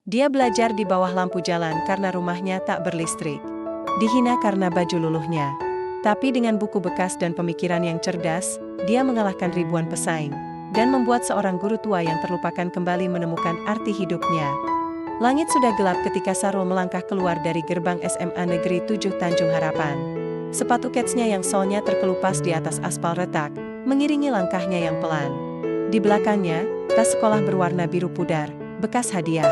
Dia belajar di bawah lampu jalan karena rumahnya tak berlistrik. Dihina karena baju luluhnya. Tapi dengan buku bekas dan pemikiran yang cerdas, dia mengalahkan ribuan pesaing. Dan membuat seorang guru tua yang terlupakan kembali menemukan arti hidupnya. Langit sudah gelap ketika Sarul melangkah keluar dari gerbang SMA Negeri 7 Tanjung Harapan. Sepatu ketsnya yang solnya terkelupas di atas aspal retak, mengiringi langkahnya yang pelan. Di belakangnya, tas sekolah berwarna biru pudar, bekas hadiah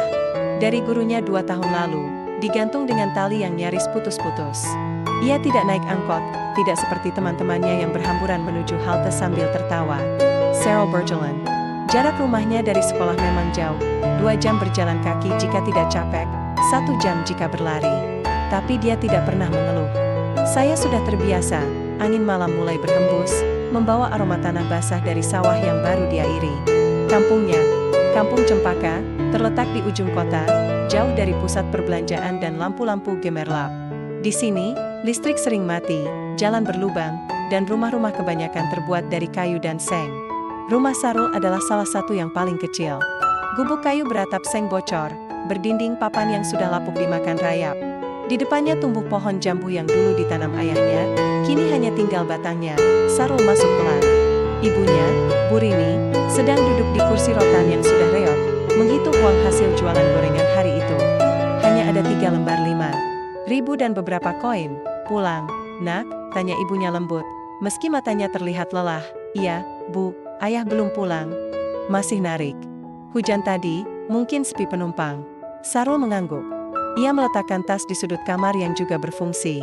dari gurunya 2 tahun lalu, digantung dengan tali yang nyaris putus-putus. Ia tidak naik angkot, tidak seperti teman-temannya yang berhamburan menuju halte sambil tertawa. Sarul berjalan. Jarak rumahnya dari sekolah memang jauh, 2 jam berjalan kaki jika tidak capek, 1 jam jika berlari. Tapi dia tidak pernah mengeluh. Saya sudah terbiasa, angin malam mulai berhembus, membawa aroma tanah basah dari sawah yang baru diairi. Kampungnya, Kampung Cempaka, terletak di ujung kota, jauh dari pusat perbelanjaan dan lampu-lampu gemerlap. Di sini, listrik sering mati, jalan berlubang, dan rumah-rumah kebanyakan terbuat dari kayu dan seng. Rumah Sarul adalah salah satu yang paling kecil. Gubuk kayu beratap seng bocor, berdinding papan yang sudah lapuk dimakan rayap. Di depannya tumbuh pohon jambu yang dulu ditanam ayahnya, kini hanya tinggal batangnya. Sarul masuk pelan. Ibunya, Bu Rini, sedang duduk di kursi rotan yang sudah reot, menghitung uang hasil jualan gorengan hari itu. Hanya ada 3 lembar 5.000 dan beberapa koin. Pulang, nak? Tanya ibunya lembut, meski matanya terlihat lelah. Iya, Bu, ayah belum pulang. Masih narik. Hujan tadi, mungkin sepi penumpang. Sarul mengangguk. Ia meletakkan tas di sudut kamar yang juga berfungsi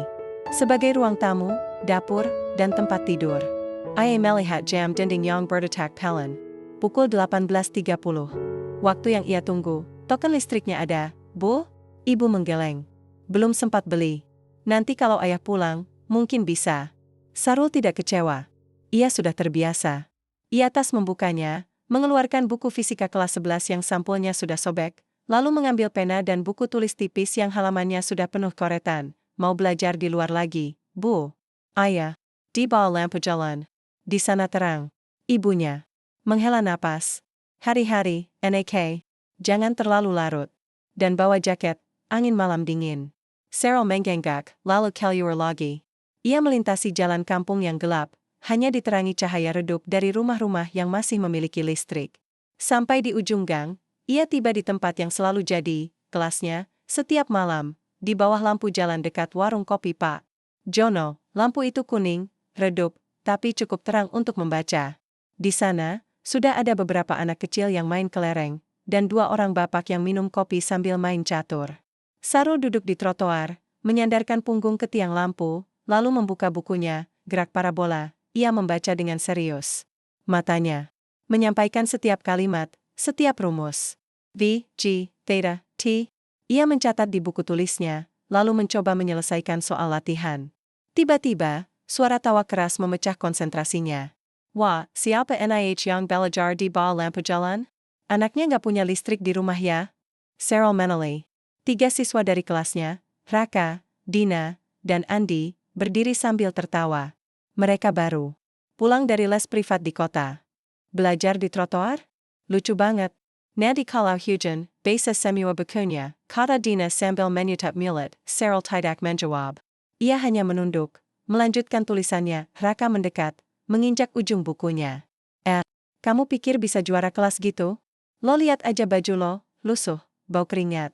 sebagai ruang tamu, dapur, dan tempat tidur. Ia melihat jam dinding yang berdetak pelan. Pukul 18.30. Waktu yang ia tunggu. Token listriknya ada, Bu? Ibu menggeleng. Belum sempat beli. Nanti kalau ayah pulang, mungkin bisa. Sarul tidak kecewa. Ia sudah terbiasa. Ia tas membukanya, mengeluarkan buku fisika kelas 11 yang sampulnya sudah sobek, lalu mengambil pena dan buku tulis tipis yang halamannya sudah penuh coretan. Mau belajar di luar lagi, Bu? Ayah. Di bawah lampu jalan. Di sana terang. Ibunya menghela napas. Hari-hari, NAK. Jangan terlalu larut. Dan bawa jaket, angin malam dingin. Sarul menggenggak, lalu keluar lagi. Ia melintasi jalan kampung yang gelap, hanya diterangi cahaya redup dari rumah-rumah yang masih memiliki listrik. Sampai di ujung gang, ia tiba di tempat yang selalu jadi kelasnya, setiap malam, di bawah lampu jalan dekat warung kopi Pak Jono. Lampu itu kuning, redup, tapi cukup terang untuk membaca. Di sana, sudah ada beberapa anak kecil yang main kelereng, dan 2 orang bapak yang minum kopi sambil main catur. Sarul duduk di trotoar, menyandarkan punggung ke tiang lampu, lalu membuka bukunya, gerak parabola. Ia membaca dengan serius. Matanya menyampaikan setiap kalimat, setiap rumus. V, G, theta, T. Ia mencatat di buku tulisnya, lalu mencoba menyelesaikan soal latihan. Tiba-tiba, suara tawa keras memecah konsentrasinya. Wah, siapa NIH yang belajar di bawah lampu jalan? Anaknya nggak punya listrik di rumah ya? Sarul menoleh. 3 siswa dari kelasnya, Raka, Dina, dan Andi, berdiri sambil tertawa. Mereka baru pulang dari les privat di kota. Belajar di trotoar? Lucu banget. Nanti kalau hujan, bisa semua bukunya, kata Dina sambil menyutap mulut. Sarul tidak menjawab. Ia hanya menunduk, melanjutkan tulisannya. Raka mendekat, menginjak ujung bukunya. Kamu pikir bisa juara kelas gitu? Lo lihat aja baju lo, lusuh, bau keringat.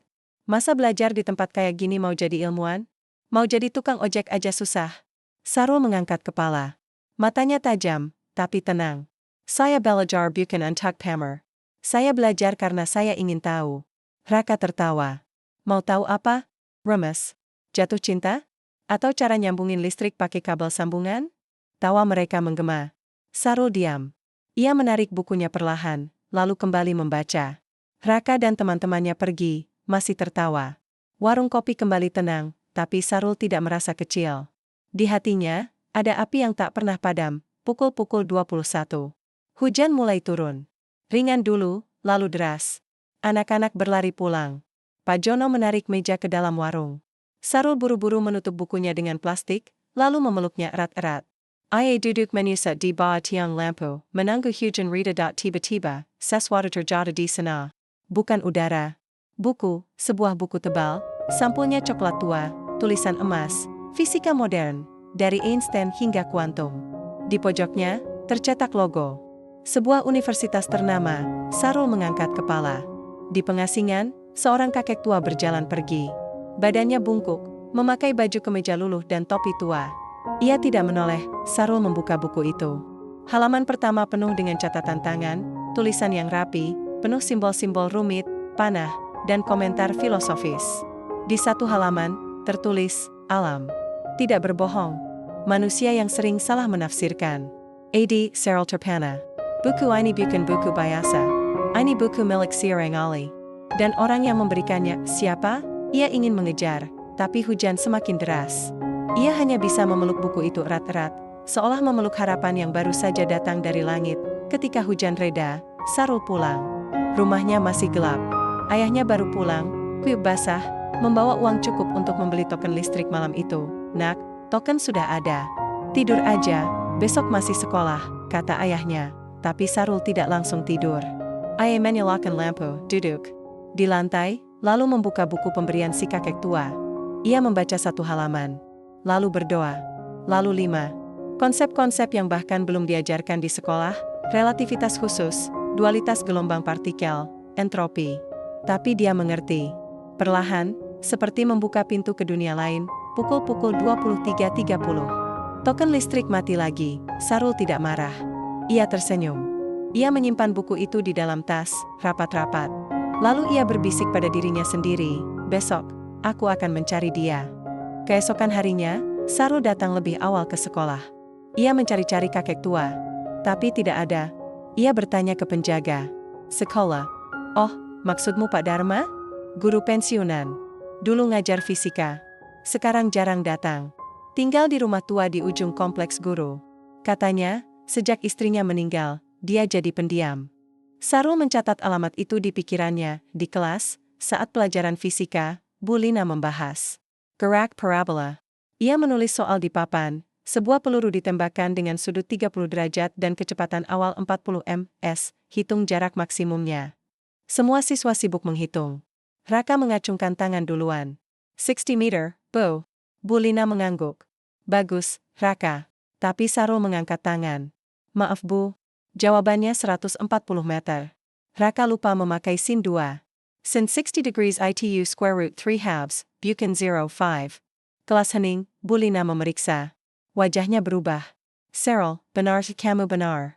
Masa belajar di tempat kayak gini mau jadi ilmuwan? Mau jadi tukang ojek aja susah. Sarul mengangkat kepala. Matanya tajam, tapi tenang. Saya belajar bukan untuk pamer. Saya belajar karena saya ingin tahu. Raka tertawa. Mau tahu apa? Remes? Jatuh cinta? Atau cara nyambungin listrik pakai kabel sambungan? Tawa mereka menggema. Sarul diam. Ia menarik bukunya perlahan, lalu kembali membaca. Raka dan teman-temannya pergi, masih tertawa. Warung kopi kembali tenang, tapi Sarul tidak merasa kecil. Di hatinya, ada api yang tak pernah padam. Pukul 21. Hujan mulai turun. Ringan dulu, lalu deras. Anak-anak berlari pulang. Pak Jono menarik meja ke dalam warung. Sarul buru-buru menutup bukunya dengan plastik, lalu memeluknya erat-erat. Ia duduk menyusut di bawah tiang lampu, menunggu hujan reda. Tiba-tiba, sesuatu terjadi di sana. Bukan udara. Buku, sebuah buku tebal, sampulnya coklat tua, tulisan emas, fisika modern, dari Einstein hingga kuantum. Di pojoknya, tercetak logo sebuah universitas ternama. Sarul mengangkat kepala. Di pengasingan, seorang kakek tua berjalan pergi. Badannya bungkuk, memakai baju kemeja luluh dan topi tua. Ia tidak menoleh. Sarul membuka buku itu. Halaman pertama penuh dengan catatan tangan, tulisan yang rapi, penuh simbol-simbol rumit, panah, dan komentar filosofis. Di satu halaman, tertulis, alam tidak berbohong. Manusia yang sering salah menafsirkan. A.D. Cyril Terpana. Buku ini bukan buku biasa. Ini buku milik seorang ahli. Dan orang yang memberikannya, siapa? Ia ingin mengejar, tapi hujan semakin deras. Ia hanya bisa memeluk buku itu erat-erat, seolah memeluk harapan yang baru saja datang dari langit. Ketika hujan reda, Sarul pulang. Rumahnya masih gelap. Ayahnya baru pulang, kuyup basah, membawa uang cukup untuk membeli token listrik malam itu. Nak, token sudah ada. Tidur aja, besok masih sekolah, kata ayahnya. Tapi Sarul tidak langsung tidur. Ayah menyalakan lampu, duduk di lantai, lalu membuka buku pemberian si kakek tua. Ia membaca satu halaman, lalu berdoa, lalu 5. Konsep-konsep yang bahkan belum diajarkan di sekolah, relativitas khusus, dualitas gelombang partikel, entropi. Tapi dia mengerti. Perlahan, seperti membuka pintu ke dunia lain, pukul 23.30. Token listrik mati lagi. Sarul tidak marah. Ia tersenyum. Ia menyimpan buku itu di dalam tas, rapat-rapat. Lalu ia berbisik pada dirinya sendiri, besok, aku akan mencari dia. Keesokan harinya, Sarul datang lebih awal ke sekolah. Ia mencari-cari kakek tua. Tapi tidak ada. Ia bertanya ke penjaga. Sekolah. Oh, maksudmu Pak Dharma? Guru pensiunan. Dulu ngajar fisika. Sekarang jarang datang. Tinggal di rumah tua di ujung kompleks guru. Katanya, sejak istrinya meninggal, dia jadi pendiam. Sarul mencatat alamat itu di pikirannya. Di kelas, saat pelajaran fisika, Bu Lina membahas gerak parabola. Ia menulis soal di papan. Sebuah peluru ditembakkan dengan sudut 30 derajat dan kecepatan awal 40 ms. Hitung jarak maksimumnya. Semua siswa sibuk menghitung. Raka mengacungkan tangan duluan. 60 meter, Bu. Bu Lina mengangguk. Bagus, Raka. Tapi Sarul mengangkat tangan. Maaf Bu. Jawabannya 140 meter. Raka lupa memakai sin 2. Sin 60 degrees ITU square root 3 halves, bukan 0,5. Kelas hening, Bu Lina memeriksa. Wajahnya berubah. Sarul, benar kamu benar.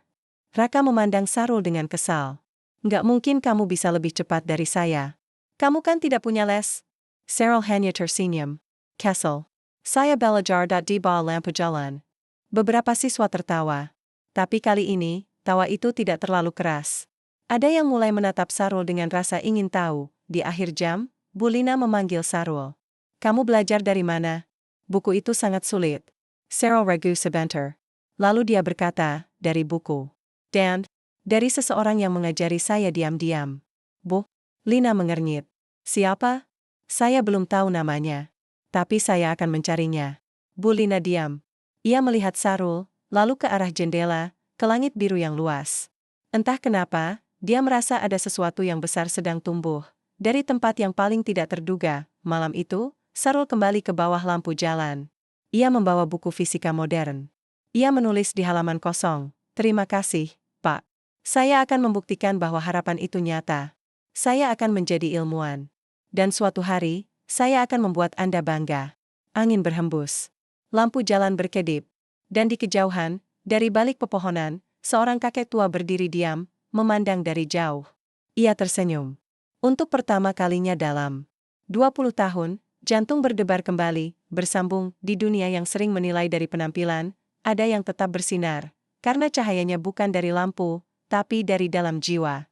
Raka memandang Sarul dengan kesal. Nggak mungkin kamu bisa lebih cepat dari saya. Kamu kan tidak punya les? Sarul hanya tersenyum. Kesel. Saya belajar di bawah lampu jalan. Beberapa siswa tertawa. Tapi kali ini, tawa itu tidak terlalu keras. Ada yang mulai menatap Sarul dengan rasa ingin tahu. Di akhir jam, Bu Lina memanggil Sarul. Kamu belajar dari mana? Buku itu sangat sulit. Sarul ragu sebentar. Lalu dia berkata, dari buku. Dan, dari seseorang yang mengajari saya diam-diam. Bu Lina mengernyit. Siapa? Saya belum tahu namanya. Tapi saya akan mencarinya. Bu Lina diam. Ia melihat Sarul, lalu ke arah jendela, ke langit biru yang luas. Entah kenapa, dia merasa ada sesuatu yang besar sedang tumbuh. Dari tempat yang paling tidak terduga, malam itu, Sarul kembali ke bawah lampu jalan. Ia membawa buku fisika modern. Ia menulis di halaman kosong, terima kasih, Pak. Saya akan membuktikan bahwa harapan itu nyata. Saya akan menjadi ilmuwan. Dan suatu hari, saya akan membuat Anda bangga. Angin berhembus. Lampu jalan berkedip. Dan di kejauhan, dari balik pepohonan, seorang kakek tua berdiri diam, memandang dari jauh. Ia tersenyum. Untuk pertama kalinya dalam 20 tahun, jantung berdebar kembali, bersambung, di dunia yang sering menilai dari penampilan, ada yang tetap bersinar. Karena cahayanya bukan dari lampu, tapi dari dalam jiwa.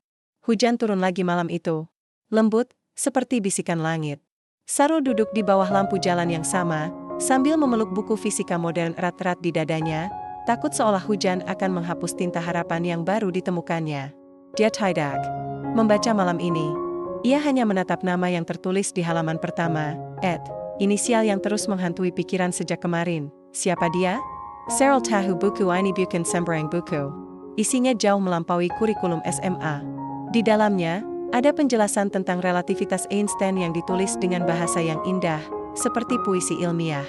Hujan turun lagi malam itu. Lembut, seperti bisikan langit. Sarul duduk di bawah lampu jalan yang sama, sambil memeluk buku fisika modern erat-erat di dadanya, takut seolah hujan akan menghapus tinta harapan yang baru ditemukannya. Dia tidak membaca malam ini. Ia hanya menatap nama yang tertulis di halaman pertama, Ed, inisial yang terus menghantui pikiran sejak kemarin. Siapa dia? Sarul tahu buku ini bukan sembarang buku. Isinya jauh melampaui kurikulum SMA. Di dalamnya, Ada penjelasan tentang relativitas Einstein yang ditulis dengan bahasa yang indah, seperti puisi ilmiah.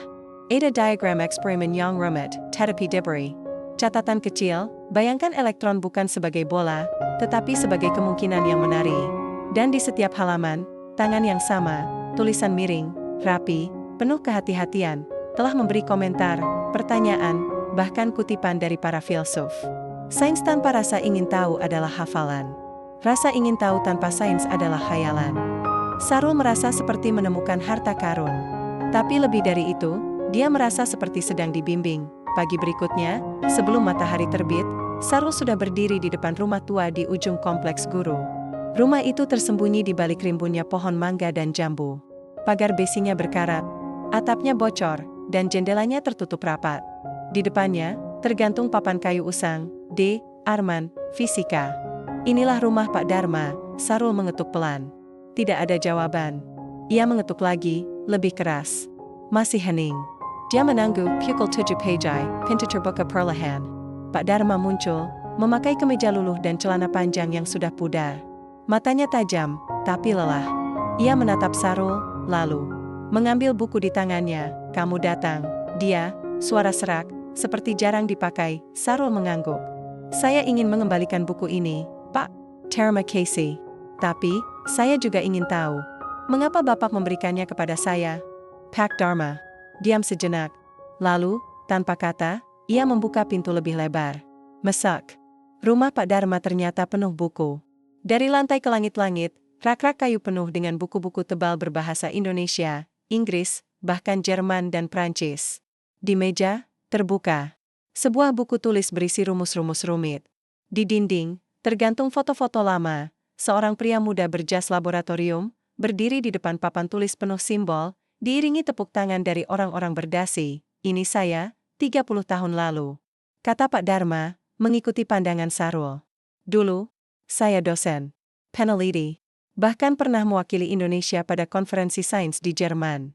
Ada diagram eksperimen yang rumit, tetapi diberi catatan kecil, bayangkan elektron bukan sebagai bola, tetapi sebagai kemungkinan yang menari. Dan di setiap halaman, tangan yang sama, tulisan miring, rapi, penuh kehati-hatian, telah memberi komentar, pertanyaan, bahkan kutipan dari para filsuf. Sains tanpa rasa ingin tahu adalah hafalan. Rasa ingin tahu tanpa sains adalah khayalan. Sarul merasa seperti menemukan harta karun. Tapi lebih dari itu, dia merasa seperti sedang dibimbing. Pagi berikutnya, sebelum matahari terbit, Sarul sudah berdiri di depan rumah tua di ujung kompleks guru. Rumah itu tersembunyi di balik rimbunnya pohon mangga dan jambu. Pagar besinya berkarat, atapnya bocor, dan jendelanya tertutup rapat. Di depannya, tergantung papan kayu usang, D. Arman, Fisika. Inilah rumah Pak Dharma, Sarul mengetuk pelan. Tidak ada jawaban. Ia mengetuk lagi, lebih keras. Masih hening. Dia menangguk, pukul 7 pejai, pintu terbuka perlahan. Pak Dharma muncul, memakai kemeja luluh dan celana panjang yang sudah pudar. Matanya tajam, tapi lelah. Ia menatap Sarul, lalu mengambil buku di tangannya. Kamu datang. Dia, suara serak, seperti jarang dipakai. Sarul mengangguk. Saya ingin mengembalikan buku ini, Pak. Terima kasih. Tapi, saya juga ingin tahu. Mengapa Bapak memberikannya kepada saya? Pak Dharma diam sejenak. Lalu, tanpa kata, ia membuka pintu lebih lebar. Mesak. Rumah Pak Dharma ternyata penuh buku. Dari lantai ke langit-langit, rak-rak kayu penuh dengan buku-buku tebal berbahasa Indonesia, Inggris, bahkan Jerman dan Prancis. Di meja, terbuka sebuah buku tulis berisi rumus-rumus rumit. Di dinding, tergantung foto-foto lama, seorang pria muda berjas laboratorium, berdiri di depan papan tulis penuh simbol, diiringi tepuk tangan dari orang-orang berdasi. Ini saya, 30 tahun lalu. Kata Pak Dharma, mengikuti pandangan Sarul. Dulu, saya dosen peneliti, bahkan pernah mewakili Indonesia pada konferensi sains di Jerman.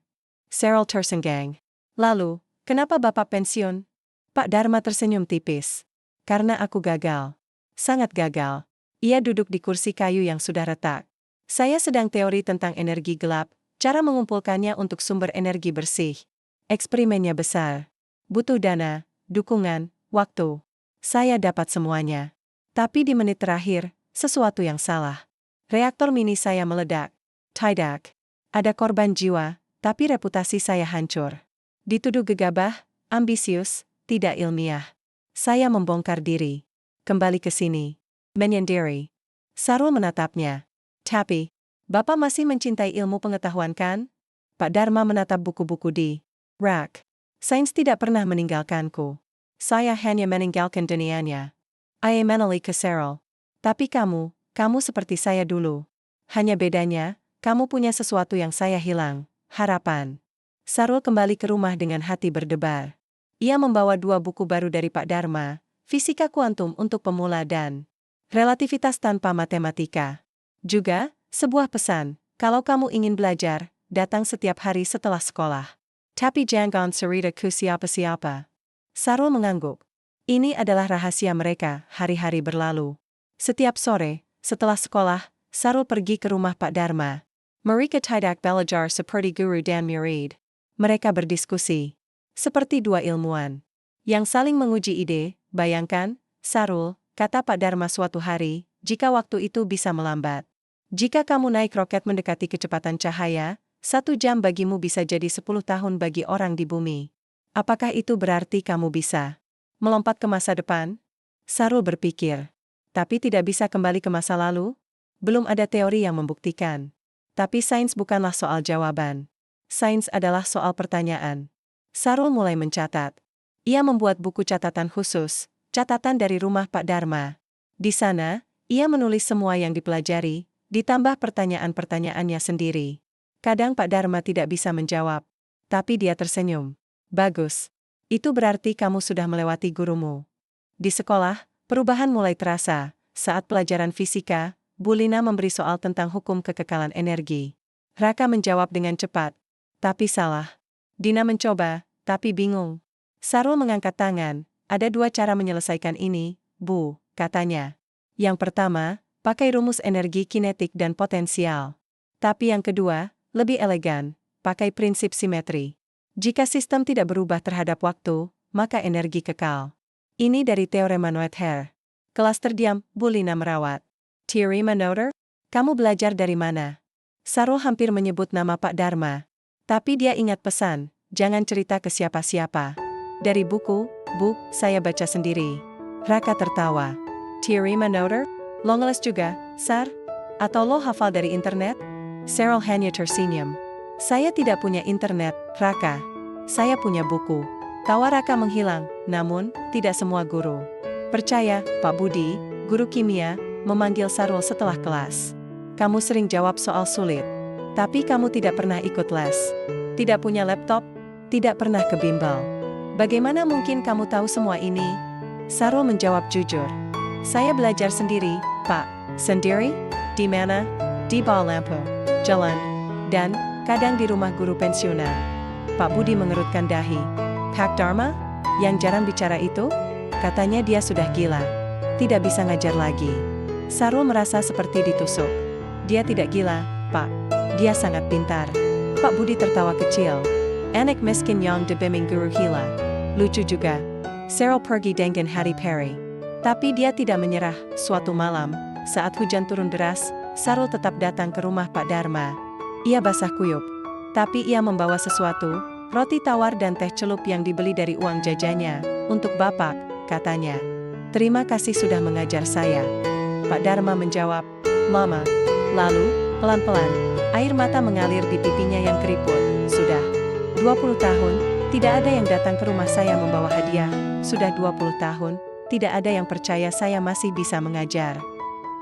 Sarul tersenggang. Lalu, kenapa Bapak pensiun? Pak Dharma tersenyum tipis. Karena aku gagal. Sangat gagal. Ia duduk di kursi kayu yang sudah retak. Saya sedang teori tentang energi gelap, cara mengumpulkannya untuk sumber energi bersih. Eksperimennya besar. Butuh dana, dukungan, waktu. Saya dapat semuanya. Tapi di menit terakhir, sesuatu yang salah. Reaktor mini saya meledak. Tidak. Ada korban jiwa, tapi reputasi saya hancur. Dituduh gegabah, ambisius, tidak ilmiah. Saya membongkar diri. Kembali ke sini. Menyendiri. Sarul menatapnya. Tapi, Bapak masih mencintai ilmu pengetahuan kan? Pak Dharma menatap buku-buku di rak. Sains tidak pernah meninggalkanku. Saya hanya meninggalkan dunianya. Ia menoleh ke Sarul. Tapi kamu seperti saya dulu. Hanya bedanya, kamu punya sesuatu yang saya hilang, harapan. Sarul kembali ke rumah dengan hati berdebar. Ia membawa 2 buku baru dari Pak Dharma, Fisika Kuantum untuk Pemula dan Relativitas Tanpa Matematika. Juga, sebuah pesan, kalau kamu ingin belajar, datang setiap hari setelah sekolah. Tapi jangan cerita ke siapa-siapa. Sarul mengangguk. Ini adalah rahasia mereka. Hari-hari berlalu. Setiap sore, setelah sekolah, Sarul pergi ke rumah Pak Dharma. Mereka tidak belajar seperti guru dan murid. Mereka berdiskusi. Seperti 2 ilmuwan yang saling menguji ide. Bayangkan, Sarul, kata Pak Dharma suatu hari, jika waktu itu bisa melambat. Jika kamu naik roket mendekati kecepatan cahaya, 1 jam bagimu bisa jadi 10 tahun bagi orang di bumi. Apakah itu berarti kamu bisa melompat ke masa depan? Sarul berpikir. Tapi tidak bisa kembali ke masa lalu? Belum ada teori yang membuktikan. Tapi sains bukanlah soal jawaban. Sains adalah soal pertanyaan. Sarul mulai mencatat. Ia membuat buku catatan khusus, catatan dari rumah Pak Dharma. Di sana, ia menulis semua yang dipelajari, ditambah pertanyaan-pertanyaannya sendiri. Kadang Pak Dharma tidak bisa menjawab. Tapi dia tersenyum. Bagus. Itu berarti kamu sudah melewati gurumu. Di sekolah, perubahan mulai terasa. Saat pelajaran fisika, Bu Lina memberi soal tentang hukum kekekalan energi. Raka menjawab dengan cepat. Tapi salah. Dina mencoba, tapi bingung. Sarul mengangkat tangan. Ada 2 cara menyelesaikan ini, Bu, katanya. Yang pertama, pakai rumus energi kinetik dan potensial. Tapi yang kedua, lebih elegan, pakai prinsip simetri. Jika sistem tidak berubah terhadap waktu, maka energi kekal. Ini dari teorema Noether. Kelas terdiam, Bu Lina merawat. Teorema Noether? Kamu belajar dari mana? Sarul hampir menyebut nama Pak Dharma. Tapi dia ingat pesan, jangan cerita ke siapa-siapa. Dari buku, Bu, saya baca sendiri. Raka tertawa. Teorema Noether? Lo ngeles juga, Sar? Atau lo hafal dari internet? Sarul hanya tersenyum. Saya tidak punya internet, Raka. Saya punya buku. Tawa Raka menghilang, namun, tidak semua guru. Percaya, Pak Budi, guru kimia, memanggil Sarul setelah kelas. Kamu sering jawab soal sulit. Tapi kamu tidak pernah ikut les. Tidak punya laptop, tidak pernah ke bimbel. Bagaimana mungkin kamu tahu semua ini? Sarul menjawab jujur. Saya belajar sendiri, Pak. Sendiri? Di mana? Di bawah lampu, jalan, dan kadang di rumah guru pensiunan. Pak Budi mengerutkan dahi. Pak Dharma? Yang jarang bicara itu? Katanya dia sudah gila. Tidak bisa ngajar lagi. Sarul merasa seperti ditusuk. Dia tidak gila, Pak. Dia sangat pintar. Pak Budi tertawa kecil. Anak miskin yang dibiming guru gila. Lucu juga. Sarul pergi dengan Hari Perry. Tapi dia tidak menyerah. Suatu malam, saat hujan turun deras, Sarul tetap datang ke rumah Pak Dharma. Ia basah kuyup. Tapi ia membawa sesuatu, roti tawar dan teh celup yang dibeli dari uang jajannya, untuk Bapak, katanya. Terima kasih sudah mengajar saya. Pak Dharma menjawab, Mama. Lalu, pelan-pelan, air mata mengalir di pipinya yang keriput. Sudah 20 tahun, tidak ada yang datang ke rumah saya membawa hadiah. Sudah 20 tahun, tidak ada yang percaya saya masih bisa mengajar.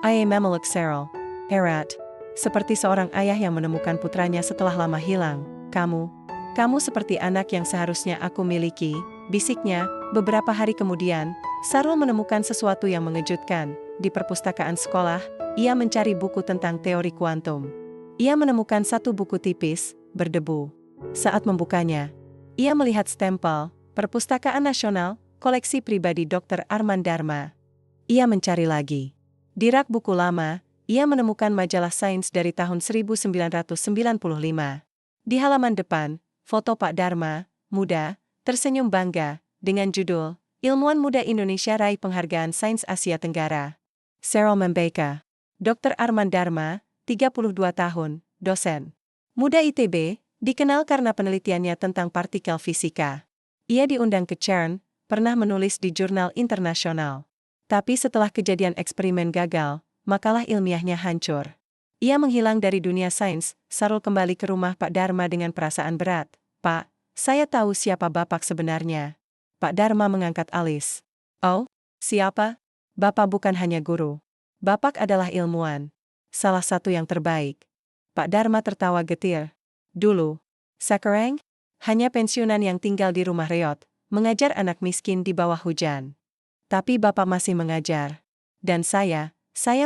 I am memeluk Sarul. Erat. Seperti seorang ayah yang menemukan putranya setelah lama hilang. Kamu seperti anak yang seharusnya aku miliki, bisiknya. Beberapa hari kemudian, Sarul menemukan sesuatu yang mengejutkan. Di perpustakaan sekolah, ia mencari buku tentang teori kuantum. Ia menemukan satu buku tipis, berdebu. Saat membukanya, ia melihat stempel, Perpustakaan Nasional, koleksi pribadi Dr. Arman Dharma. Ia mencari lagi. Di rak buku lama, ia menemukan majalah sains dari tahun 1995. Di halaman depan, foto Pak Dharma, muda, tersenyum bangga, dengan judul, Ilmuwan Muda Indonesia Raih Penghargaan Sains Asia Tenggara. Sarul membaca. Dr. Arman Dharma, 32 tahun, dosen. Muda ITB, dikenal karena penelitiannya tentang partikel fisika. Ia diundang ke CERN, pernah menulis di jurnal internasional. Tapi setelah kejadian eksperimen gagal, makalah ilmiahnya hancur. Ia menghilang dari dunia sains. Sarul kembali ke rumah Pak Dharma dengan perasaan berat. Pak, saya tahu siapa Bapak sebenarnya. Pak Dharma mengangkat alis. Oh, siapa? Bapak bukan hanya guru. Bapak adalah ilmuwan. Salah satu yang terbaik. Pak Dharma tertawa getir. Dulu, sekarang, hanya pensiunan yang tinggal di rumah reot, mengajar anak miskin di bawah hujan. Tapi Bapak masih mengajar. Dan saya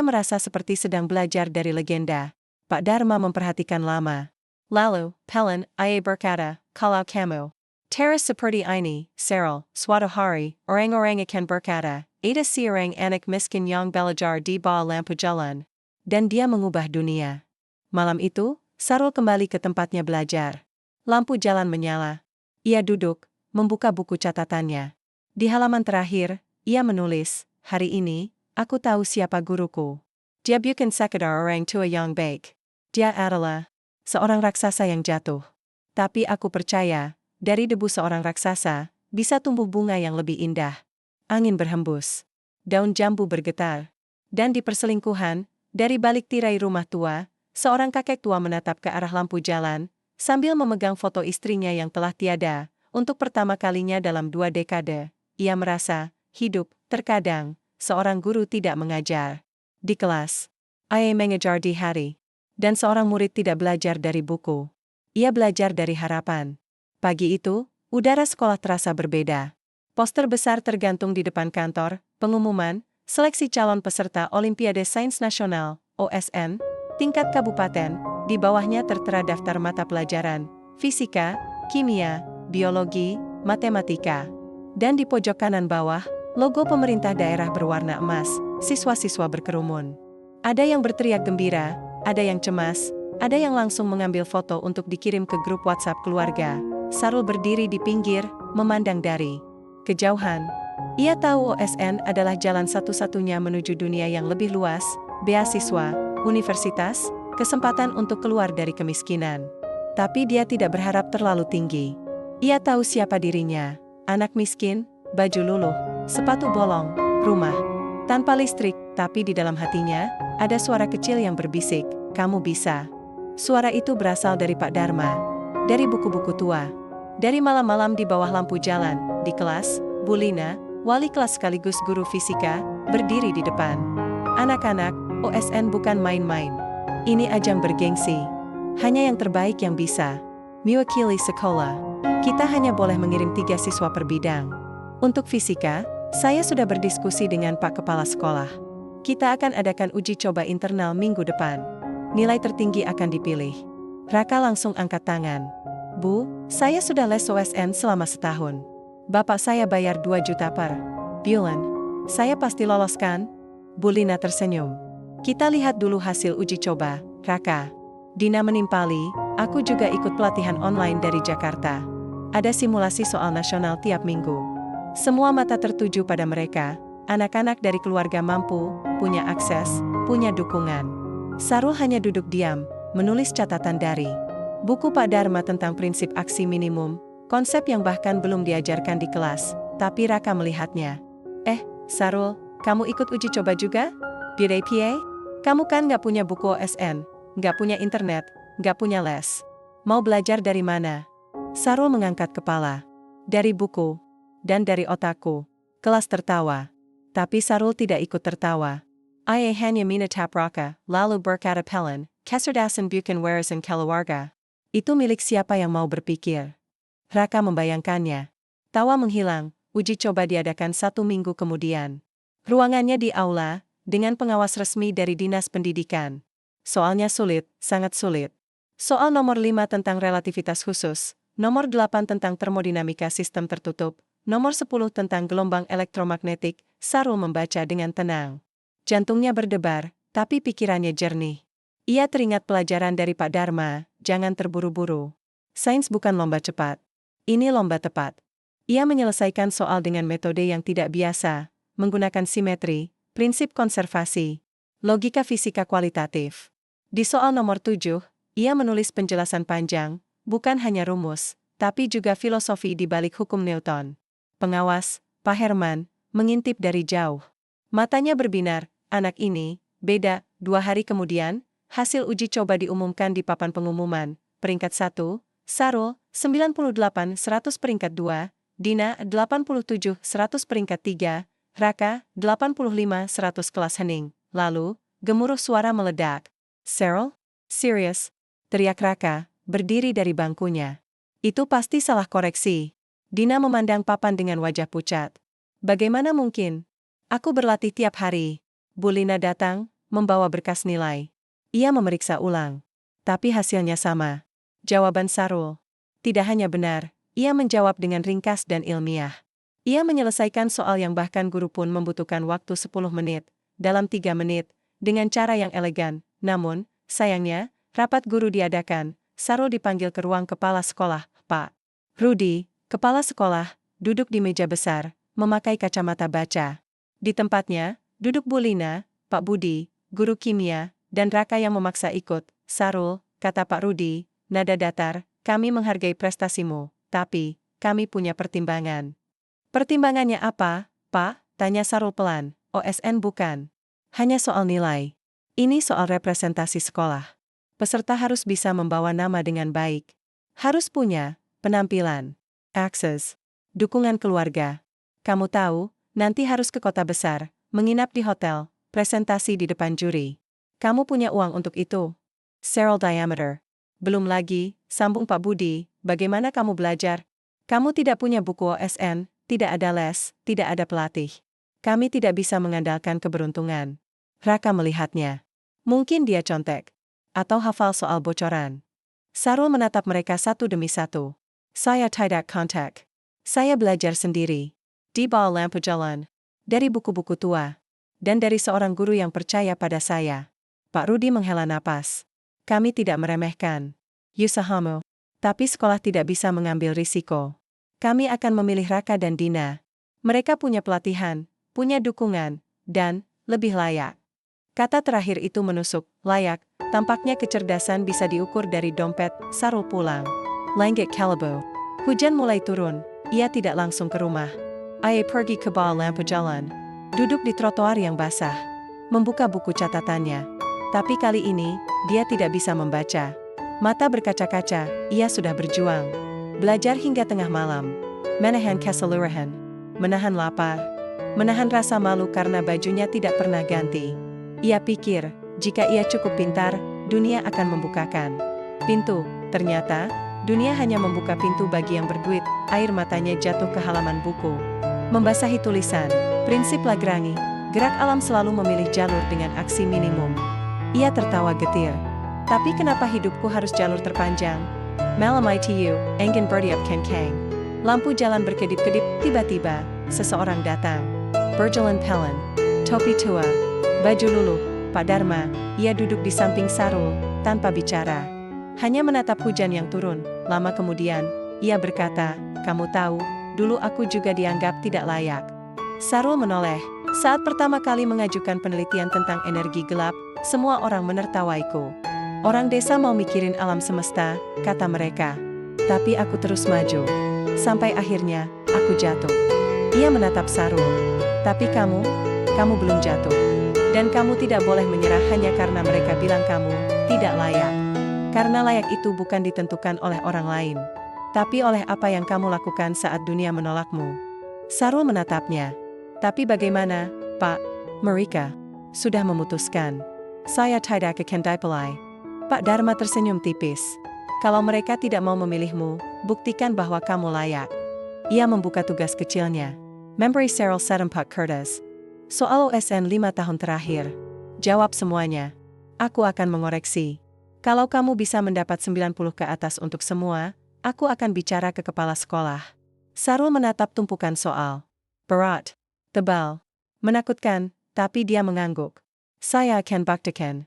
merasa seperti sedang belajar dari legenda. Pak Dharma memperhatikan lama. Lalu, Pelin, ia berkata, kalau kamu teras seperti ini, Sarul, suatu hari, orang-orang akan berkata, ada seorang anak miskin yang belajar di bawah lampu jalan. Dan dia mengubah dunia. Malam itu, Sarul kembali ke tempatnya belajar. Lampu jalan menyala. Ia duduk, membuka buku catatannya. Di halaman terakhir, ia menulis, hari ini, aku tahu siapa guruku. Dia bukan sekadar orang tua yang baik. Dia adalah seorang raksasa yang jatuh. Tapi aku percaya, dari debu seorang raksasa, bisa tumbuh bunga yang lebih indah. Angin berhembus. Daun jambu bergetar. Dan di perselingkuhan, dari balik tirai rumah tua, seorang kakek tua menatap ke arah lampu jalan, sambil memegang foto istrinya yang telah tiada. Untuk pertama kalinya dalam 2 dekade, ia merasa, hidup, terkadang, seorang guru tidak mengajar di kelas. Ia mengajar di hari. Dan seorang murid tidak belajar dari buku. Ia belajar dari harapan. Pagi itu, udara sekolah terasa berbeda. Poster besar tergantung di depan kantor, pengumuman, seleksi calon peserta Olimpiade Sains Nasional, OSN, tingkat kabupaten, di bawahnya tertera daftar mata pelajaran, fisika, kimia, biologi, matematika. Dan di pojok kanan bawah, logo pemerintah daerah berwarna emas, siswa-siswa berkerumun. Ada yang berteriak gembira, ada yang cemas, ada yang langsung mengambil foto untuk dikirim ke grup WhatsApp keluarga. Sarul berdiri di pinggir, memandang dari kejauhan. Ia tahu OSN adalah jalan satu-satunya menuju dunia yang lebih luas, beasiswa, universitas, kesempatan untuk keluar dari kemiskinan. Tapi dia tidak berharap terlalu tinggi. Ia tahu siapa dirinya, anak miskin, baju luluh, sepatu bolong, rumah tanpa listrik, tapi di dalam hatinya, ada suara kecil yang berbisik, kamu bisa. Suara itu berasal dari Pak Dharma, dari buku-buku tua, dari malam-malam di bawah lampu jalan, di kelas, Bu Lina, wali kelas sekaligus guru fisika, berdiri di depan. Anak-anak, OSN bukan main-main. Ini ajang bergengsi. Hanya yang terbaik yang bisa mewakili sekolah. Kita hanya boleh mengirim 3 siswa per bidang. Untuk fisika, saya sudah berdiskusi dengan Pak Kepala Sekolah. Kita akan adakan uji coba internal minggu depan. Nilai tertinggi akan dipilih. Raka langsung angkat tangan. Bu, saya sudah les OSN selama setahun. Bapak saya bayar 2 juta per bulan. Saya pasti lolos kan? Bu Lina tersenyum. Kita lihat dulu hasil uji coba, Raka. Dina menimpali, aku juga ikut pelatihan online dari Jakarta. Ada simulasi soal nasional tiap minggu. Semua mata tertuju pada mereka, anak-anak dari keluarga mampu, punya akses, punya dukungan. Sarul hanya duduk diam, menulis catatan dari buku Pak Dharma tentang prinsip aksi minimum, konsep yang bahkan belum diajarkan di kelas, tapi Raka melihatnya. Sarul, kamu ikut uji coba juga? Bidai PA? Kamu kan nggak punya buku OSN, nggak punya internet, nggak punya les. Mau belajar dari mana? Sarul mengangkat kepala. Dari buku. Dan dari otakku. Kelas tertawa. Tapi Sarul tidak ikut tertawa. Ia hanya menatap Raka, lalu berkata pelan, kecerdasan bukan warisan keluarga. Itu milik siapa yang mau berpikir. Raka membayangkannya. Tawa menghilang, uji coba diadakan 1 minggu kemudian. Ruangannya di aula, dengan pengawas resmi dari Dinas Pendidikan. Soalnya sulit, sangat sulit. Soal nomor 5 tentang relativitas khusus, nomor 8 tentang termodinamika sistem tertutup, nomor 10 tentang gelombang elektromagnetik. Sarul membaca dengan tenang. Jantungnya berdebar, tapi pikirannya jernih. Ia teringat pelajaran dari Pak Dharma, jangan terburu-buru. Sains bukan lomba cepat. Ini lomba tepat. Ia menyelesaikan soal dengan metode yang tidak biasa, menggunakan simetri, prinsip konservasi, logika fisika kualitatif. Di soal nomor 7, ia menulis penjelasan panjang, bukan hanya rumus, tapi juga filosofi di balik hukum Newton. Pengawas, Pak Herman, mengintip dari jauh. Matanya berbinar, anak ini, beda. 2 hari kemudian, hasil uji coba diumumkan di papan pengumuman. Peringkat 1, Sarul, 98/100 peringkat 2, Dina, 87/100 peringkat 3, Raka, 85/100 kelas hening. Lalu, gemuruh suara meledak. Sarul? Serius? Teriak Raka, berdiri dari bangkunya. Itu pasti salah koreksi. Dina memandang papan dengan wajah pucat. Bagaimana mungkin? Aku berlatih tiap hari. Bu Lina datang, membawa berkas nilai. Ia memeriksa ulang. Tapi hasilnya sama. Jawaban Sarul. Tidak hanya benar, ia menjawab dengan ringkas dan ilmiah. Ia menyelesaikan soal yang bahkan guru pun membutuhkan waktu 10 menit, dalam 3 menit, dengan cara yang elegan. Namun, sayangnya, rapat guru diadakan. Sarul dipanggil ke ruang kepala sekolah. Pak Rudi, kepala sekolah, duduk di meja besar, memakai kacamata baca. Di tempatnya, duduk Bu Lina, Pak Budi, guru kimia, dan Raka yang memaksa ikut. Sarul, kata Pak Rudi, nada datar, kami menghargai prestasimu, tapi, kami punya pertimbangan. Pertimbangannya apa, Pak? Tanya Sarul pelan. OSN bukan hanya soal nilai. Ini soal representasi sekolah. Peserta harus bisa membawa nama dengan baik. Harus punya penampilan, akses, dukungan keluarga. Kamu tahu, nanti harus ke kota besar, menginap di hotel, presentasi di depan juri. Kamu punya uang untuk itu. Sarul diameter. Belum lagi, sambung Pak Budi, bagaimana kamu belajar? Kamu tidak punya buku OSN, tidak ada les, tidak ada pelatih. Kami tidak bisa mengandalkan keberuntungan. Raka melihatnya. Mungkin dia contek. Atau hafal soal bocoran. Sarul menatap mereka satu demi satu. Saya tidak kontak. Saya belajar sendiri. Di bawah lampu jalan. Dari buku-buku tua. Dan dari seorang guru yang percaya pada saya. Pak Rudi menghela napas. Kami tidak meremehkan usahamu. Tapi sekolah tidak bisa mengambil risiko. Kami akan memilih Raka dan Dina. Mereka punya pelatihan, punya dukungan, dan lebih layak. Kata terakhir itu menusuk, layak. Tampaknya kecerdasan bisa diukur dari dompet. Sarul pulang. Langit Kalabu. Hujan mulai turun. Ia tidak langsung ke rumah. Ia pergi ke bawah lampu jalan. Duduk di trotoar yang basah. Membuka buku catatannya. Tapi kali ini, dia tidak bisa membaca. Mata berkaca-kaca, ia sudah berjuang. Belajar hingga tengah malam. Menahan keseluruhan. Menahan lapar. Menahan rasa malu karena bajunya tidak pernah ganti. Ia pikir, jika ia cukup pintar, dunia akan membukakan pintu. Ternyata, dunia hanya membuka pintu bagi yang berduit. Air matanya jatuh ke halaman buku. Membasahi tulisan. Prinsip Lagrange. Gerak alam selalu memilih jalur dengan aksi minimum. Ia tertawa getir. Tapi kenapa hidupku harus jalur terpanjang? Malam itu, engine berdiap kencang. Lampu jalan berkedip-kedip, tiba-tiba, seseorang datang. Berjalan pelan. Topi tua. Baju luluh. Pak Dharma, ia duduk di samping Sarul, tanpa bicara. Hanya menatap hujan yang turun. Lama kemudian, ia berkata, kamu tahu, dulu aku juga dianggap tidak layak. Sarul menoleh. Saat pertama kali mengajukan penelitian tentang energi gelap, semua orang menertawaiku. Orang desa mau mikirin alam semesta, kata mereka. Tapi aku terus maju. Sampai akhirnya, aku jatuh. Ia menatap Sarul. Tapi kamu belum jatuh. Dan kamu tidak boleh menyerah hanya karena mereka bilang kamu tidak layak. Karena layak itu bukan ditentukan oleh orang lain. Tapi oleh apa yang kamu lakukan saat dunia menolakmu. Sarul menatapnya. Tapi bagaimana, Pak? Mereka sudah memutuskan. Saya tidak akan dipilih. Pak Dharma tersenyum tipis. Kalau mereka tidak mau memilihmu, buktikan bahwa kamu layak. Ia membuka tugas kecilnya. Memberi Sarul Sedempat Kertas. Soal OSN 5 tahun terakhir. Jawab semuanya. Aku akan mengoreksi. Kalau kamu bisa mendapat 90 ke atas untuk semua, aku akan bicara ke kepala sekolah. Sarul menatap tumpukan soal. Berat. Tebal. Menakutkan, tapi dia mengangguk. Saya akan buktikan.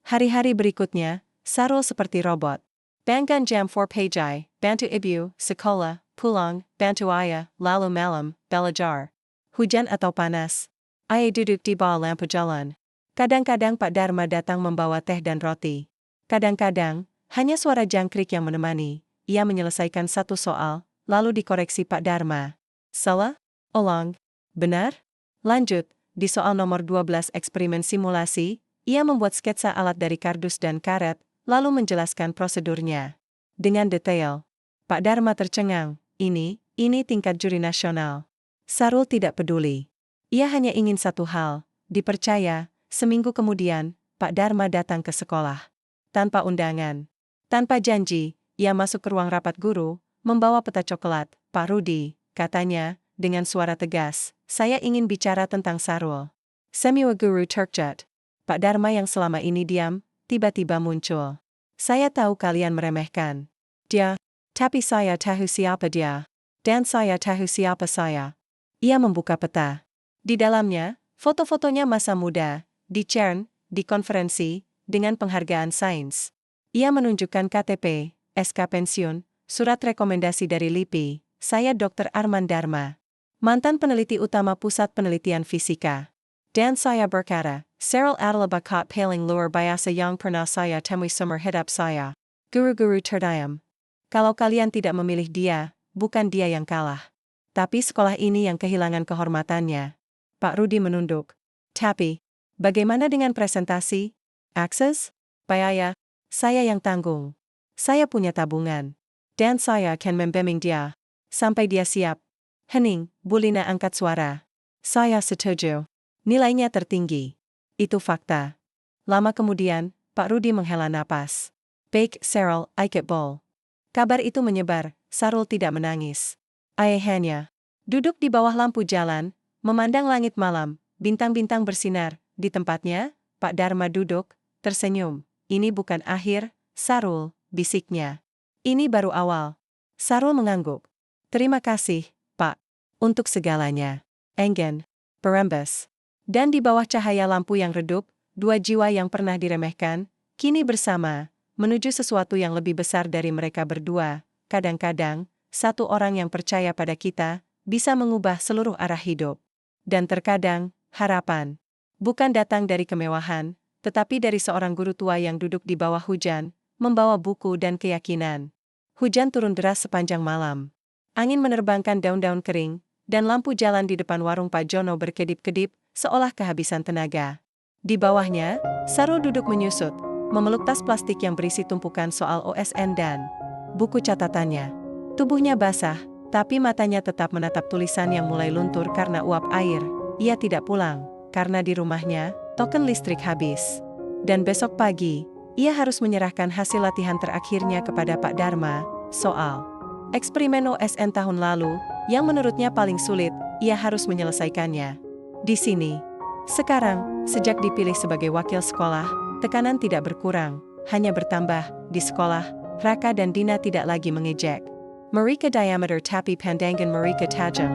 Hari-hari berikutnya, Sarul seperti robot. Bangun jam 4 pagi, bantu ibu, sekolah, pulang, bantu ayah, lalu malam, belajar. Hujan atau panas. Ayah duduk di bawah lampu jalan. Kadang-kadang Pak Dharma datang membawa teh dan roti. Kadang-kadang, hanya suara jangkrik yang menemani. Ia menyelesaikan satu soal, lalu dikoreksi Pak Dharma. Salah? Ulang. Benar? Lanjut, di soal nomor 12 eksperimen simulasi, ia membuat sketsa alat dari kardus dan karet, lalu menjelaskan prosedurnya. Dengan detail. Pak Dharma tercengang, ini tingkat juri nasional. Sarul tidak peduli. Ia hanya ingin satu hal, dipercaya. Seminggu kemudian, Pak Dharma datang ke sekolah. Tanpa undangan. Tanpa janji, ia masuk ke ruang rapat guru, membawa peta coklat. Pak Rudi, katanya, dengan suara tegas, saya ingin bicara tentang Sarul. Semua guru terkejut. Pak Dharma yang selama ini diam, tiba-tiba muncul. Saya tahu kalian meremehkan dia, tapi saya tahu siapa dia. Dan saya tahu siapa saya. Ia membuka peta. Di dalamnya, foto-fotonya masa muda, di CERN, di konferensi, dengan penghargaan sains. Ia menunjukkan KTP, SK pensiun, surat rekomendasi dari LIPI, saya Dr. Arman Dharma. Mantan peneliti utama Pusat Penelitian Fisika. Dan saya berkata, Sarul adalah bakat paling luar biasa yang pernah saya temui seumur hidup saya. Guru-guru terdiam. Kalau kalian tidak memilih dia, bukan dia yang kalah. Tapi sekolah ini yang kehilangan kehormatannya. Pak Rudi menunduk. Tapi, bagaimana dengan presentasi? Akses? Biaya? Saya yang tanggung. Saya punya tabungan. Dan saya akan membimbing dia. Sampai dia siap. Hening, Bulina angkat suara. Saya setuju. Nilainya tertinggi. Itu fakta. Lama kemudian, Pak Rudi menghela napas. Baik, Sarul, ikut bol. Kabar itu menyebar, Sarul tidak menangis. Ayahnya duduk di bawah lampu jalan, memandang langit malam, bintang-bintang bersinar. Di tempatnya, Pak Dharma duduk, tersenyum. Ini bukan akhir, Sarul, bisiknya. Ini baru awal. Sarul mengangguk. Terima kasih, Pak. Untuk segalanya. Enggan. Berembes. Dan di bawah cahaya lampu yang redup, dua jiwa yang pernah diremehkan, kini bersama, menuju sesuatu yang lebih besar dari mereka berdua. Kadang-kadang, satu orang yang percaya pada kita, bisa mengubah seluruh arah hidup. Dan terkadang, harapan bukan datang dari kemewahan, tetapi dari seorang guru tua yang duduk di bawah hujan, membawa buku dan keyakinan. Hujan turun deras sepanjang malam. Angin menerbangkan daun-daun kering, dan lampu jalan di depan warung Pak Jono berkedip-kedip, seolah kehabisan tenaga. Di bawahnya, Sarul duduk menyusut, memeluk tas plastik yang berisi tumpukan soal OSN dan buku catatannya. Tubuhnya basah, tapi matanya tetap menatap tulisan yang mulai luntur karena uap air. Ia tidak pulang, karena di rumahnya, token listrik habis. Dan besok pagi, ia harus menyerahkan hasil latihan terakhirnya kepada Pak Dharma, soal eksperimen OSN tahun lalu, yang menurutnya paling sulit, ia harus menyelesaikannya. Di sini, sekarang, sejak dipilih sebagai wakil sekolah, tekanan tidak berkurang, hanya bertambah. Di sekolah, Raka dan Dina tidak lagi mengejek mereka diameter tapi pandangan mereka tajam.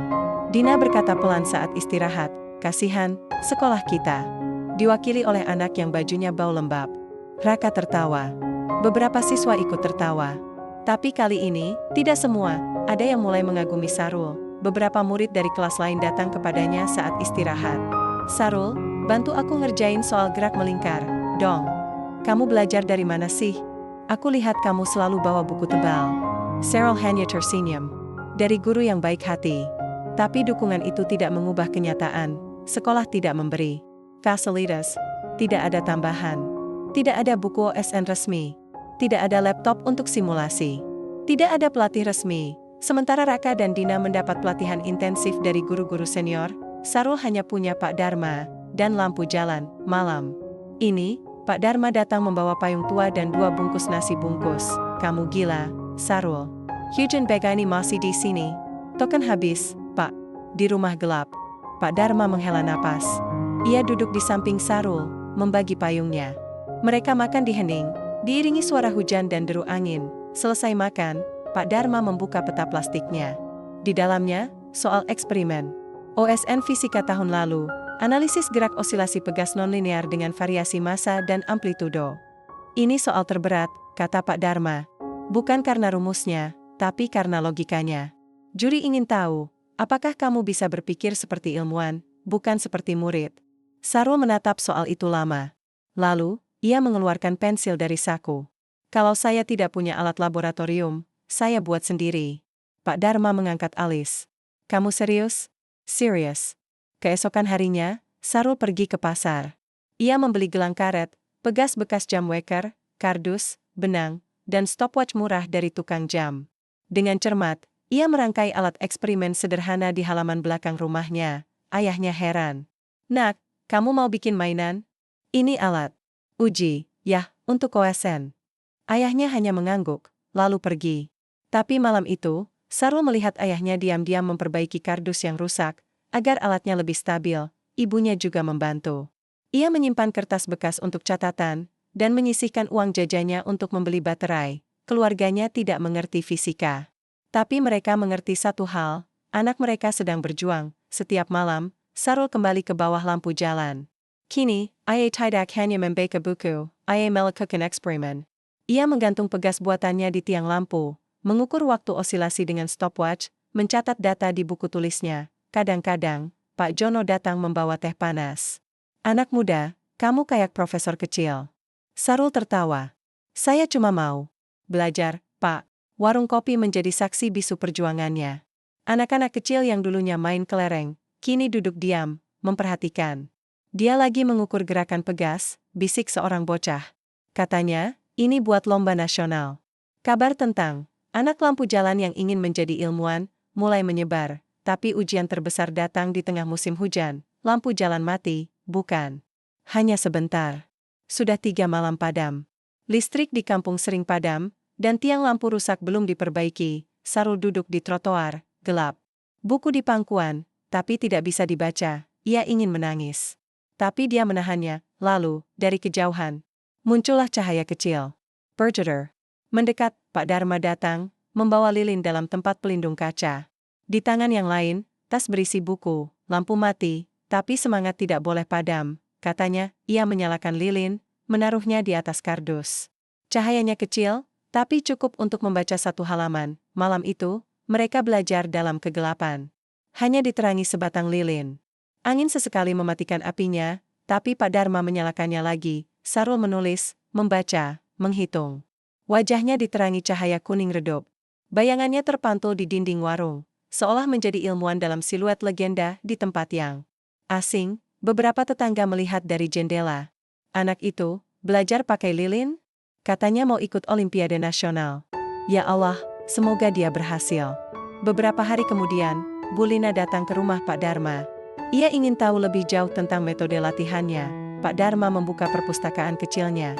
Dina berkata pelan saat istirahat, kasihan, sekolah kita diwakili oleh anak yang bajunya bau lembab. Raka tertawa. Beberapa siswa ikut tertawa. Tapi kali ini, tidak semua. Ada yang mulai mengagumi Sarul. Beberapa murid dari kelas lain datang kepadanya saat istirahat. Sarul, bantu aku ngerjain soal gerak melingkar, dong. Kamu belajar dari mana sih? Aku lihat kamu selalu bawa buku tebal. Sarul hanya tersenyum. Dari guru yang baik hati. Tapi dukungan itu tidak mengubah kenyataan. Sekolah tidak memberi fasilitas. Tidak ada tambahan. Tidak ada buku OSN resmi. Tidak ada laptop untuk simulasi. Tidak ada pelatih resmi. Sementara Raka dan Dina mendapat pelatihan intensif dari guru-guru senior, Sarul hanya punya Pak Dharma dan lampu jalan malam. Ini, Pak Dharma datang membawa payung tua dan 2 bungkus nasi bungkus. Kamu gila, Sarul. Hujan begini masih di sini. Token habis, Pak. Di rumah gelap. Pak Dharma menghela napas. Ia duduk di samping Sarul, membagi payungnya. Mereka makan di hening, diiringi suara hujan dan deru angin. Selesai makan, Pak Dharma membuka peta plastiknya. Di dalamnya, soal eksperimen OSN fisika tahun lalu, analisis gerak osilasi pegas nonlinear dengan variasi massa dan amplitudo. Ini soal terberat, kata Pak Dharma. Bukan karena rumusnya, tapi karena logikanya. Juri ingin tahu, apakah kamu bisa berpikir seperti ilmuwan, bukan seperti murid? Sarul menatap soal itu lama. Lalu, ia mengeluarkan pensil dari saku. Kalau saya tidak punya alat laboratorium, saya buat sendiri. Pak Dharma mengangkat alis. Kamu serius? Serius. Keesokan harinya, Sarul pergi ke pasar. Ia membeli gelang karet, pegas bekas jam weker, kardus, benang, dan stopwatch murah dari tukang jam. Dengan cermat, ia merangkai alat eksperimen sederhana di halaman belakang rumahnya. Ayahnya heran. Nak, kamu mau bikin mainan? Ini alat uji, ya, untuk OSN. Ayahnya hanya mengangguk, lalu pergi. Tapi malam itu, Sarul melihat ayahnya diam-diam memperbaiki kardus yang rusak, agar alatnya lebih stabil. Ibunya juga membantu. Ia menyimpan kertas bekas untuk catatan, dan menyisihkan uang jajannya untuk membeli baterai. Keluarganya tidak mengerti fisika. Tapi mereka mengerti satu hal, anak mereka sedang berjuang. Setiap malam, Sarul kembali ke bawah lampu jalan. Kini, ia tidak hanya membaca buku, ia melakukan eksperimen. Ia menggantung pegas buatannya di tiang lampu, mengukur waktu osilasi dengan stopwatch, mencatat data di buku tulisnya. Kadang-kadang, Pak Jono datang membawa teh panas. Anak muda, kamu kayak profesor kecil. Sarul tertawa. Saya cuma mau belajar, Pak. Warung kopi menjadi saksi bisu perjuangannya. Anak-anak kecil yang dulunya main kelereng, kini duduk diam, memperhatikan. Dia lagi mengukur gerakan pegas, bisik seorang bocah. Katanya, ini buat lomba nasional. Kabar tentang anak lampu jalan yang ingin menjadi ilmuwan mulai menyebar, tapi ujian terbesar datang di tengah musim hujan. Lampu jalan mati, bukan hanya sebentar. Sudah 3 malam padam. Listrik di kampung sering padam, dan tiang lampu rusak belum diperbaiki. Sarul duduk di trotoar, gelap. Buku di pangkuan, tapi tidak bisa dibaca. Ia ingin menangis. Tapi dia menahannya. Lalu, dari kejauhan, muncullah cahaya kecil. Bergetar. Mendekat, Pak Dharma datang, membawa lilin dalam tempat pelindung kaca. Di tangan yang lain, tas berisi buku, lampu mati, tapi semangat tidak boleh padam. katanya. Ia menyalakan lilin, menaruhnya di atas kardus. Cahayanya kecil, tapi cukup untuk membaca satu halaman. Malam itu, mereka belajar dalam kegelapan. Hanya diterangi sebatang lilin. Angin sesekali mematikan apinya, tapi Pak Dharma menyalakannya lagi. Sarul menulis, membaca, menghitung. Wajahnya diterangi cahaya kuning redup. Bayangannya terpantul di dinding warung, seolah menjadi ilmuwan dalam siluet legenda di tempat yang asing. Beberapa tetangga melihat dari jendela. Anak itu, belajar pakai lilin? Katanya mau ikut Olimpiade Nasional. Ya Allah, semoga dia berhasil. Beberapa hari kemudian, Bulina datang ke rumah Pak Dharma. Ia ingin tahu lebih jauh tentang metode latihannya. Pak Dharma membuka perpustakaan kecilnya.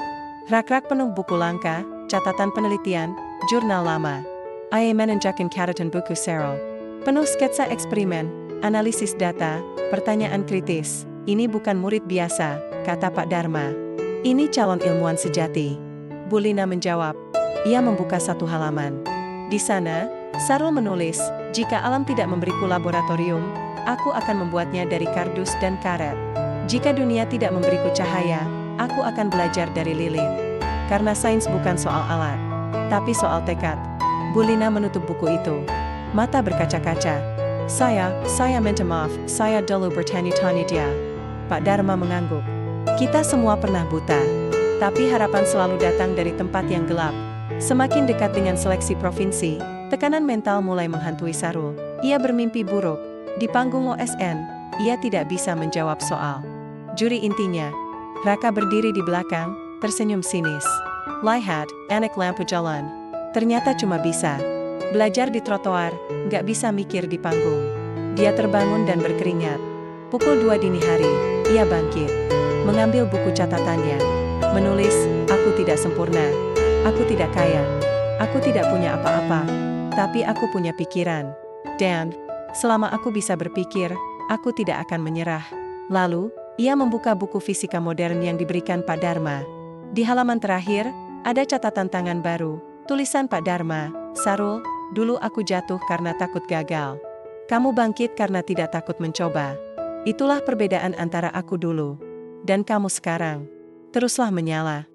Rak-rak penuh buku langka, catatan penelitian, jurnal lama. Ia menunjukkan catatan buku Sarul. Penuh sketsa eksperimen, analisis data, pertanyaan kritis. Ini bukan murid biasa, kata Pak Dharma. Ini calon ilmuwan sejati. Bulina menjawab. Ia membuka satu halaman. Di sana, Sarul menulis, jika alam tidak memberiku laboratorium, aku akan membuatnya dari kardus dan karet. Jika dunia tidak memberiku cahaya, aku akan belajar dari lilin. Karena sains bukan soal alat, tapi soal tekad. Bulina menutup buku itu. Mata berkaca-kaca. Saya minta maaf, saya dulu bertanya-tanya dia. Pak Dharma mengangguk. Kita semua pernah buta. Tapi harapan selalu datang dari tempat yang gelap. Semakin dekat dengan seleksi provinsi, tekanan mental mulai menghantui Sarul. Ia bermimpi buruk. Di panggung OSN, ia tidak bisa menjawab soal juri intinya. Raka berdiri di belakang, tersenyum sinis. Lihat, anak lampu jalan. Ternyata cuma bisa belajar di trotoar, nggak bisa mikir di panggung. Dia terbangun dan berkeringat. Pukul 2 dini hari, ia bangkit. Mengambil buku catatannya. Menulis, aku tidak sempurna. Aku tidak kaya. Aku tidak punya apa-apa. Tapi aku punya pikiran. Dan, selama aku bisa berpikir, aku tidak akan menyerah. Lalu, ia membuka buku fisika modern yang diberikan Pak Dharma. Di halaman terakhir, ada catatan tangan baru. Tulisan Pak Dharma, Sarul, dulu aku jatuh karena takut gagal. Kamu bangkit karena tidak takut mencoba. Itulah perbedaan antara aku dulu dan kamu sekarang. Teruslah menyala.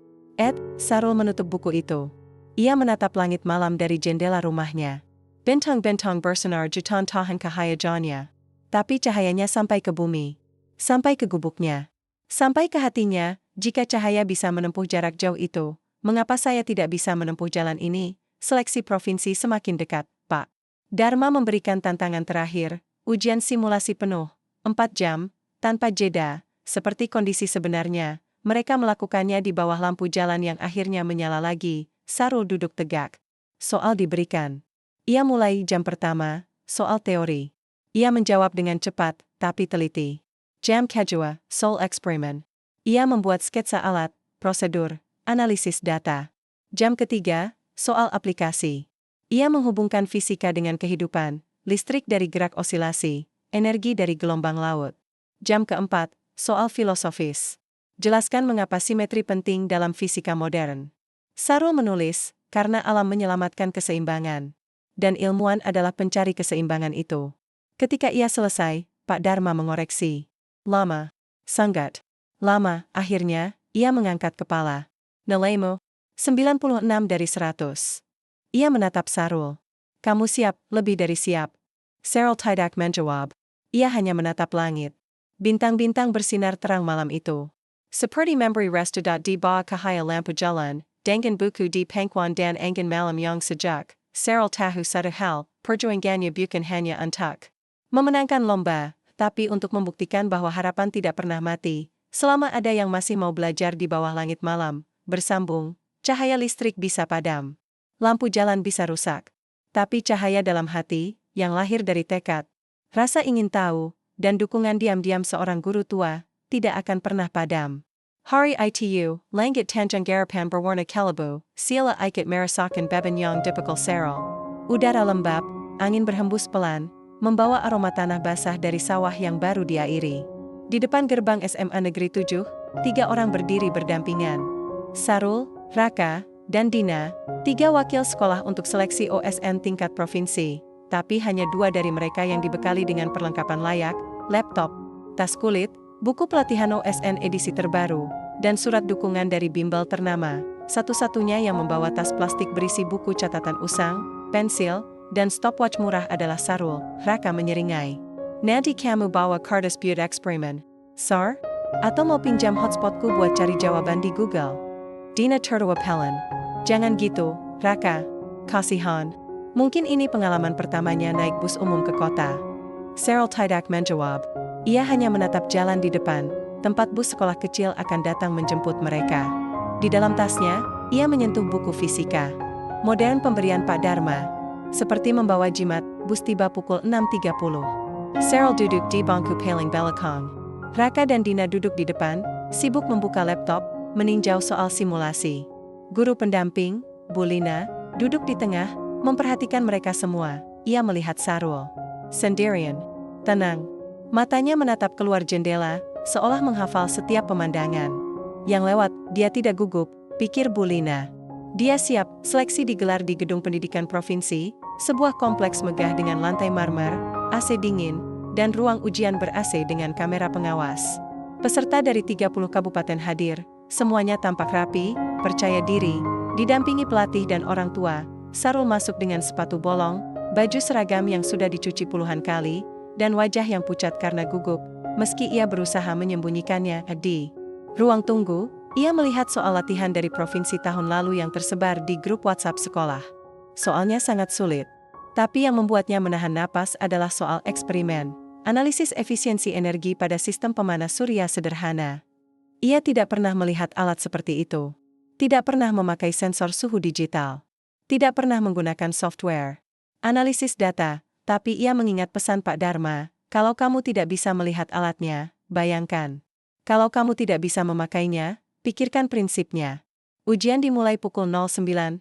Sarul menutup buku itu. Ia menatap langit malam dari jendela rumahnya. Bintang-bintang bersinar jutaan tahun kehayajannya. Tapi cahayanya sampai ke bumi. Sampai ke gubuknya. Sampai ke hatinya. Jika cahaya bisa menempuh jarak jauh itu, mengapa saya tidak bisa menempuh jalan ini? Seleksi provinsi semakin dekat, Pak Dharma memberikan tantangan terakhir, ujian simulasi penuh, 4 jam, tanpa jeda, seperti kondisi sebenarnya. Mereka melakukannya di bawah lampu jalan yang akhirnya menyala lagi. Sarul duduk tegak. Soal diberikan. Ia mulai jam pertama, soal teori. Ia menjawab dengan cepat, tapi teliti. Jam kedua, soal eksperimen. Ia membuat sketsa alat, prosedur, analisis data. Jam ketiga, soal aplikasi. Ia menghubungkan fisika dengan kehidupan, listrik dari gerak osilasi, energi dari gelombang laut. Jam keempat, soal filosofis. Jelaskan mengapa simetri penting dalam fisika modern. Sarul menulis, karena alam menyelamatkan keseimbangan. Dan ilmuwan adalah pencari keseimbangan itu. Ketika ia selesai, Pak Dharma mengoreksi. Lama. Sangat. Lama, akhirnya, ia mengangkat kepala. Nilaimu? 96 dari 100. Ia menatap Sarul. Kamu siap, lebih dari siap. Sarul tidak menjawab. Ia hanya menatap langit. Bintang-bintang bersinar terang malam itu. Seperti memberi restu di bawah cahaya lampu jalan, dengan buku di pangkuan dan angin malam yang sejak. Sarul tahu satu hal, perjuangannya bukan hanya untuk memenangkan lomba, tapi untuk membuktikan bahwa harapan tidak pernah mati. Selama ada yang masih mau belajar di bawah langit malam, bersambung, cahaya listrik bisa padam. Lampu jalan bisa rusak. Tapi cahaya dalam hati, yang lahir dari tekad, rasa ingin tahu, dan dukungan diam-diam seorang guru tua, tidak akan pernah padam. Hari itu, langit tanjung garapan berwarna kelabu, sila ikut merasakan beban yang dipikul Sarul. Udara lembab, angin berhembus pelan, membawa aroma tanah basah dari sawah yang baru diairi. Di depan gerbang SMA Negeri 7, 3 orang berdiri berdampingan. Sarul, Raka, dan Dina, 3 wakil sekolah untuk seleksi OSN tingkat provinsi, tapi hanya 2 dari mereka yang dibekali dengan perlengkapan layak, laptop, tas kulit, buku pelatihan OSN edisi terbaru, dan surat dukungan dari bimbel ternama. Satu-satunya yang membawa tas plastik berisi buku catatan usang, pensil, dan stopwatch murah adalah Sarul. Raka menyeringai. Nanti kamu bawa kardus buat eksperimen, Sar? Atau mau pinjam hotspotku buat cari jawaban di Google? Dina tertawa pelan. Jangan gitu, Raka. Kasihan. Mungkin ini pengalaman pertamanya naik bus umum ke kota. Sarul tidak menjawab. Ia hanya menatap jalan di depan, tempat bus sekolah kecil akan datang menjemput mereka. Di dalam tasnya, ia menyentuh buku fisika. Modern pemberian Pak Dharma. Seperti membawa jimat, bus tiba pukul 6.30. Sarul duduk di bangku paling belakang. Raka dan Dina duduk di depan, sibuk membuka laptop, meninjau soal simulasi. Guru pendamping, Bu Lina, duduk di tengah, memperhatikan mereka semua. Ia melihat Sarul. Sendirian. Tenang. Matanya menatap keluar jendela, seolah menghafal setiap pemandangan. Yang lewat, dia tidak gugup, pikir Bu Lina. Dia siap, seleksi digelar di Gedung Pendidikan Provinsi, sebuah kompleks megah dengan lantai marmer, AC dingin, dan ruang ujian ber-AC dengan kamera pengawas. Peserta dari 30 kabupaten hadir, semuanya tampak rapi, percaya diri, didampingi pelatih dan orang tua. Sarul masuk dengan sepatu bolong, baju seragam yang sudah dicuci puluhan kali, dan wajah yang pucat karena gugup, meski ia berusaha menyembunyikannya. Di ruang tunggu, ia melihat soal latihan dari provinsi tahun lalu yang tersebar di grup WhatsApp sekolah. Soalnya sangat sulit. Tapi yang membuatnya menahan napas adalah soal eksperimen, analisis efisiensi energi pada sistem pemanas surya sederhana. Ia tidak pernah melihat alat seperti itu. Tidak pernah memakai sensor suhu digital. Tidak pernah menggunakan software analisis data, tapi ia mengingat pesan Pak Dharma, kalau kamu tidak bisa melihat alatnya, bayangkan. Kalau kamu tidak bisa memakainya, pikirkan prinsipnya. Ujian dimulai pukul 09.00,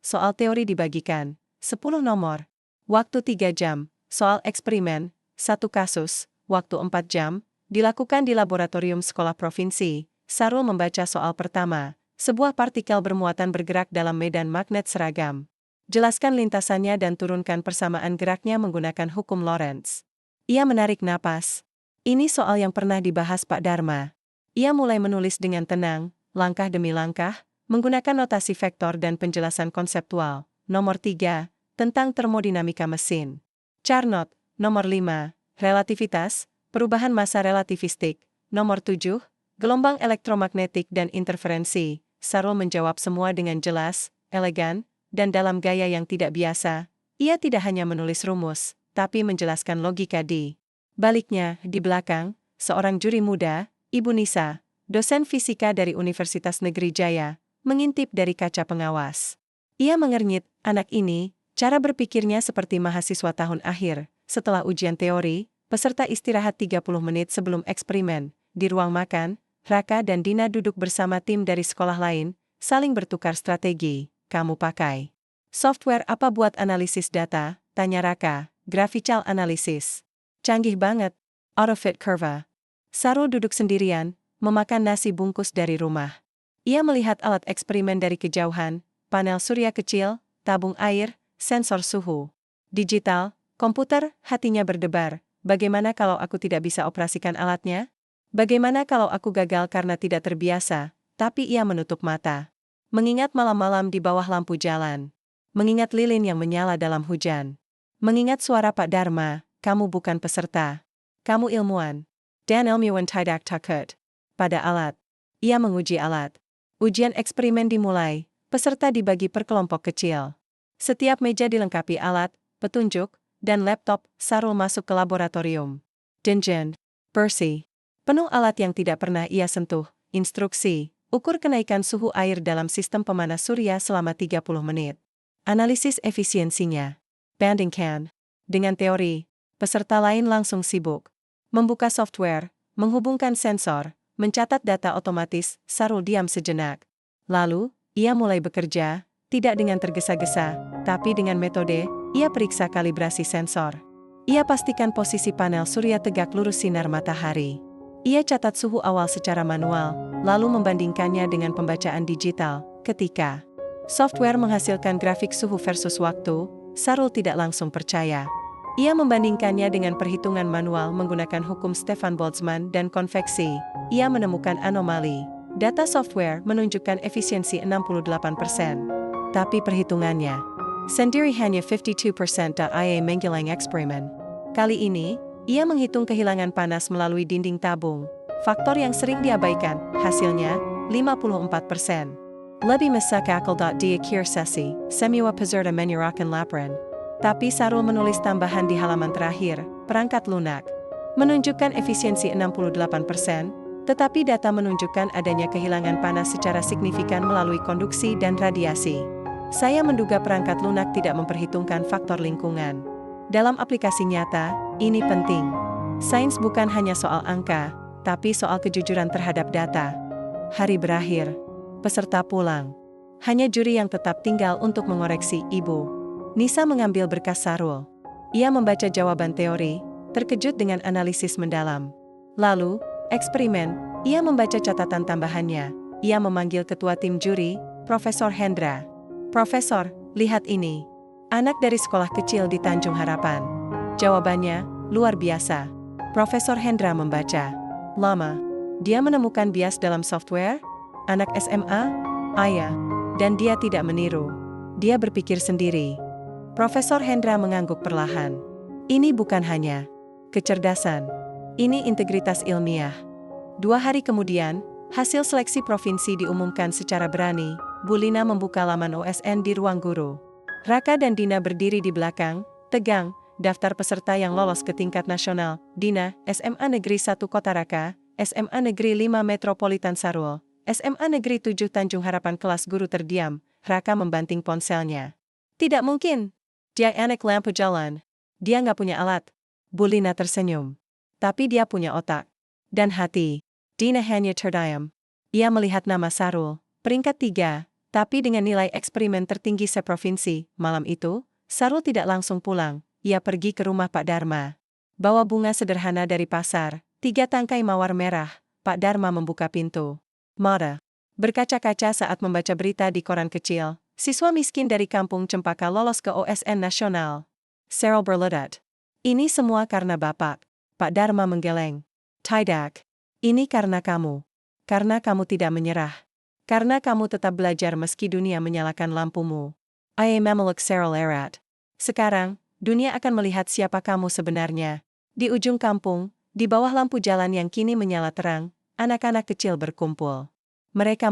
soal teori dibagikan, 10 nomor. Waktu 3 jam, soal eksperimen, 1 kasus, waktu 4 jam, dilakukan di laboratorium sekolah provinsi. Sarul membaca soal pertama, sebuah partikel bermuatan bergerak dalam medan magnet seragam. Jelaskan lintasannya dan turunkan persamaan geraknya menggunakan hukum Lorentz. Ia menarik napas. Ini soal yang pernah dibahas Pak Dharma. Ia mulai menulis dengan tenang, langkah demi langkah, menggunakan notasi vektor dan penjelasan konseptual. Nomor 3, tentang termodinamika mesin. Carnot, nomor 5, relativitas, perubahan massa relativistik. Nomor 7, gelombang elektromagnetik dan interferensi. Sarul menjawab semua dengan jelas, elegan, dan dalam gaya yang tidak biasa. Ia tidak hanya menulis rumus, tapi menjelaskan logika di baliknya. Di belakang, seorang juri muda, Ibu Nisa, dosen fisika dari Universitas Negeri Jaya, mengintip dari kaca pengawas. Ia mengernyit, anak ini, cara berpikirnya seperti mahasiswa tahun akhir. Setelah ujian teori, peserta istirahat 30 menit sebelum eksperimen. Di ruang makan, Raka dan Dina duduk bersama tim dari sekolah lain, saling bertukar strategi. Kamu pakai software apa buat analisis data? Tanya Raka. Graphical Analysis. Canggih banget. Autofit Curva. Sarul duduk sendirian, memakan nasi bungkus dari rumah. Ia melihat alat eksperimen dari kejauhan, panel surya kecil, tabung air, sensor suhu digital, komputer. Hatinya berdebar. Bagaimana kalau aku tidak bisa operasikan alatnya? Bagaimana kalau aku gagal karena tidak terbiasa? Tapi ia menutup mata. Mengingat malam-malam di bawah lampu jalan. Mengingat lilin yang menyala dalam hujan. Mengingat suara Pak Dharma, kamu bukan peserta. Kamu ilmuwan. Dan ilmuwan tidak takut pada alat. Ia menguji alat. Ujian eksperimen dimulai, peserta dibagi per kelompok kecil. Setiap meja dilengkapi alat, petunjuk, dan laptop. Sarul masuk ke laboratorium. Dungeon. Percy. Penuh alat yang tidak pernah ia sentuh. Instruksi. Ukur kenaikan suhu air dalam sistem pemanas surya selama 30 menit. Analisis efisiensinya. Bandingkan. Dengan teori, peserta lain langsung sibuk. Membuka software, menghubungkan sensor, mencatat data otomatis. Sarul diam sejenak. Lalu, ia mulai bekerja, tidak dengan tergesa-gesa, tapi dengan metode. Ia periksa kalibrasi sensor. Ia pastikan posisi panel surya tegak lurus sinar matahari. Ia catat suhu awal secara manual, lalu membandingkannya dengan pembacaan digital. Ketika software menghasilkan grafik suhu versus waktu, Sarul tidak langsung percaya. Ia membandingkannya dengan perhitungan manual menggunakan hukum Stefan Boltzmann dan konveksi. Ia menemukan anomali. Data software menunjukkan efisiensi 68%. Tapi perhitungannya sendiri hanya 52%. Ia menggilang eksperimen. Kali ini, ia menghitung kehilangan panas melalui dinding tabung. Faktor yang sering diabaikan, hasilnya 54%. Lebih masuk akal. Dia akhir sesi, semua peserta menyerahkan laporan. Tapi Sarul menulis tambahan di halaman terakhir, perangkat lunak menunjukkan efisiensi 68%, tetapi data menunjukkan adanya kehilangan panas secara signifikan melalui konduksi dan radiasi. Saya menduga perangkat lunak tidak memperhitungkan faktor lingkungan. Dalam aplikasi nyata, ini penting. Sains bukan hanya soal angka, tapi soal kejujuran terhadap data. Hari berakhir. Peserta pulang. Hanya juri yang tetap tinggal untuk mengoreksi. Ibu Nisa mengambil berkas Sarul. Ia membaca jawaban teori, terkejut dengan analisis mendalam. Lalu, eksperimen, ia membaca catatan tambahannya. Ia memanggil ketua tim juri, Profesor Hendra. Profesor, lihat ini. Anak dari sekolah kecil di Tanjung Harapan. Jawabannya, luar biasa. Profesor Hendra membaca. Lama. Dia menemukan bias dalam software? Anak SMA? Ayah. Dan dia tidak meniru. Dia berpikir sendiri. Profesor Hendra mengangguk perlahan. Ini bukan hanya kecerdasan. Ini integritas ilmiah. 2 hari kemudian, hasil seleksi provinsi diumumkan secara berani. Bu Lina membuka laman OSN di ruang guru. Raka dan Dina berdiri di belakang, tegang, daftar peserta yang lolos ke tingkat nasional. Dina, SMA Negeri 1 Kota Raka, SMA Negeri 5 Metropolitan Sarul, SMA Negeri 7 Tanjung Harapan. Kelas guru terdiam. Raka membanting ponselnya. Tidak mungkin. Dia anak lampu jalan. Dia nggak punya alat. Bu Lina tersenyum. Tapi dia punya otak. Dan hati. Dina hanya terdiam. Ia melihat nama Sarul, peringkat 3, tapi dengan nilai eksperimen tertinggi seprovinsi. Malam itu, Sarul tidak langsung pulang. Ia pergi ke rumah Pak Dharma. Bawa bunga sederhana dari pasar, 3 tangkai mawar merah. Pak Dharma membuka pintu. Mara berkaca-kaca saat membaca berita di koran kecil. Siswa miskin dari kampung Cempaka lolos ke OSN nasional. Sarul berledat. Ini semua karena Bapak. Pak Dharma menggeleng. Tidak. Ini karena kamu. Karena kamu tidak menyerah. Karena kamu tetap belajar meski dunia menyalakan lampumu. Ia memeluk Sarul erat. Sekarang, dunia akan melihat siapa kamu sebenarnya. Di ujung kampung, di bawah lampu jalan yang kini menyala terang, anak-anak kecil berkumpul. Mereka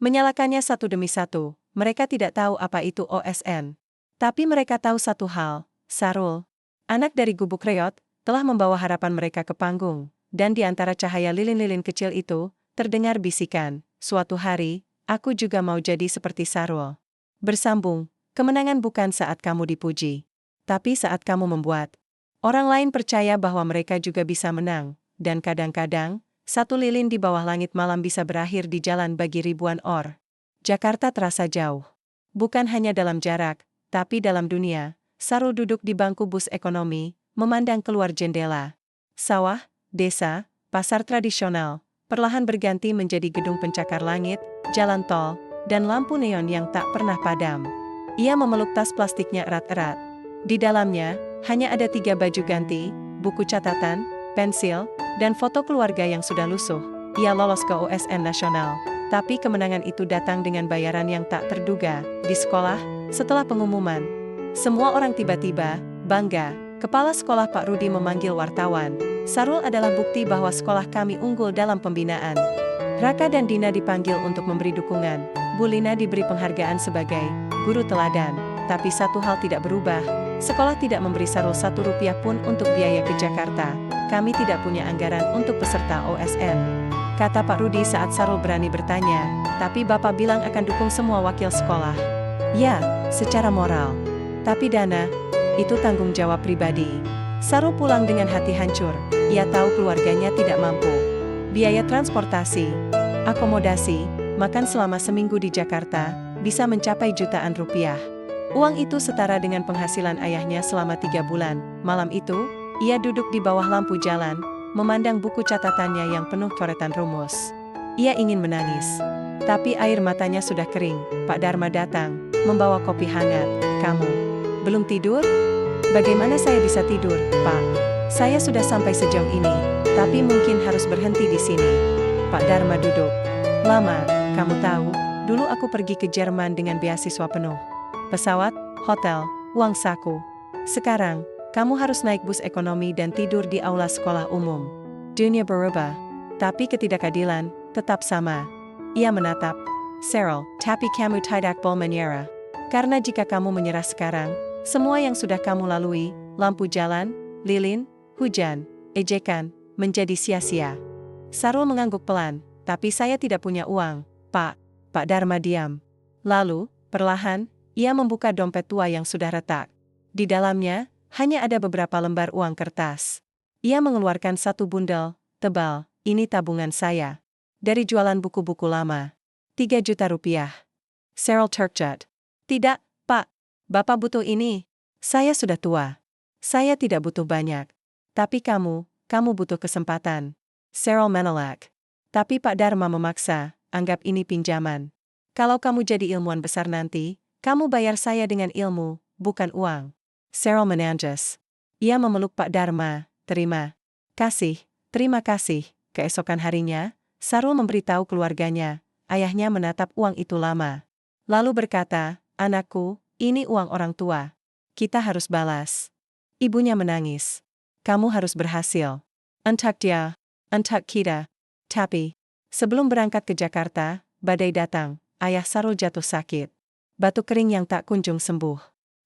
menyalakannya satu demi satu. Mereka tidak tahu apa itu OSN. Tapi mereka tahu satu hal, Sarul, anak dari gubuk reot, telah membawa harapan mereka ke panggung. Dan di antara cahaya lilin-lilin kecil itu, terdengar bisikan, suatu hari, aku juga mau jadi seperti Sarul. Bersambung, kemenangan bukan saat kamu dipuji, tapi saat kamu membuat orang lain percaya bahwa mereka juga bisa menang. Dan kadang-kadang, satu lilin di bawah langit malam bisa berakhir di jalan bagi ribuan orang. Jakarta terasa jauh. Bukan hanya dalam jarak, tapi dalam dunia. Sarul duduk di bangku bus ekonomi, memandang keluar jendela. Sawah, desa, pasar tradisional, perlahan berganti menjadi gedung pencakar langit, jalan tol, dan lampu neon yang tak pernah padam. Ia memeluk tas plastiknya erat-erat. Di dalamnya, hanya ada 3 baju ganti, buku catatan, pensil, dan foto keluarga yang sudah lusuh. Ia lolos ke OSN nasional. Tapi kemenangan itu datang dengan bayaran yang tak terduga. Di sekolah, setelah pengumuman, semua orang tiba-tiba bangga. Kepala sekolah Pak Rudi memanggil wartawan. Sarul adalah bukti bahwa sekolah kami unggul dalam pembinaan. Raka dan Dina dipanggil untuk memberi dukungan. Bu Lina diberi penghargaan sebagai guru teladan. Tapi satu hal tidak berubah. Sekolah tidak memberi Sarul 1 rupiah pun untuk biaya ke Jakarta. Kami tidak punya anggaran untuk peserta OSN. Kata Pak Rudi saat Sarul berani bertanya, tapi Bapak bilang akan dukung semua wakil sekolah. Ya, secara moral. Tapi dana, itu tanggung jawab pribadi. Sarul pulang dengan hati hancur. Ia tahu keluarganya tidak mampu. Biaya transportasi, akomodasi, makan selama seminggu di Jakarta, bisa mencapai jutaan rupiah. Uang itu setara dengan penghasilan ayahnya selama 3 bulan. Malam itu, ia duduk di bawah lampu jalan, memandang buku catatannya yang penuh coretan rumus. Ia ingin menangis. Tapi air matanya sudah kering. Pak Dharma datang, membawa kopi hangat. Kamu belum tidur? Bagaimana saya bisa tidur, Pak? Saya sudah sampai sejauh ini, tapi mungkin harus berhenti di sini. Pak Dharma duduk. Lama, kamu tahu, dulu aku pergi ke Jerman dengan beasiswa penuh. Pesawat, hotel, uang saku. Sekarang, kamu harus naik bus ekonomi dan tidur di aula sekolah umum. Dunia berubah, tapi ketidakadilan tetap sama. Ia menatap. Cheryl, tapi kamu tidak boleh menyerah. Karena jika kamu menyerah sekarang, semua yang sudah kamu lalui, lampu jalan, lilin, hujan, ejekan, menjadi sia-sia. Sarul mengangguk pelan, tapi saya tidak punya uang, Pak. Pak Dharma diam. Lalu, perlahan, ia membuka dompet tua yang sudah retak. Di dalamnya, hanya ada beberapa lembar uang kertas. Ia mengeluarkan satu bundel, tebal, ini tabungan saya. Dari jualan buku-buku lama. 3 juta rupiah. Cheryl terkejut. Tidak, Pak. Bapak butuh ini. Saya sudah tua. Saya tidak butuh banyak. Tapi kamu butuh kesempatan. Cheryl menolak. Tapi Pak Dharma memaksa, anggap ini pinjaman. Kalau kamu jadi ilmuwan besar nanti, kamu bayar saya dengan ilmu, bukan uang. Cheryl menangis. Ia memeluk Pak Dharma, terima kasih. Keesokan harinya, Sarul memberitahu keluarganya, ayahnya menatap uang itu lama. Lalu berkata, anakku, ini uang orang tua. Kita harus balas. Ibunya menangis. Kamu harus berhasil. Untuk dia, untuk kita. Tapi, sebelum berangkat ke Jakarta, badai datang, ayah Sarul jatuh sakit. Batuk kering yang tak kunjung sembuh.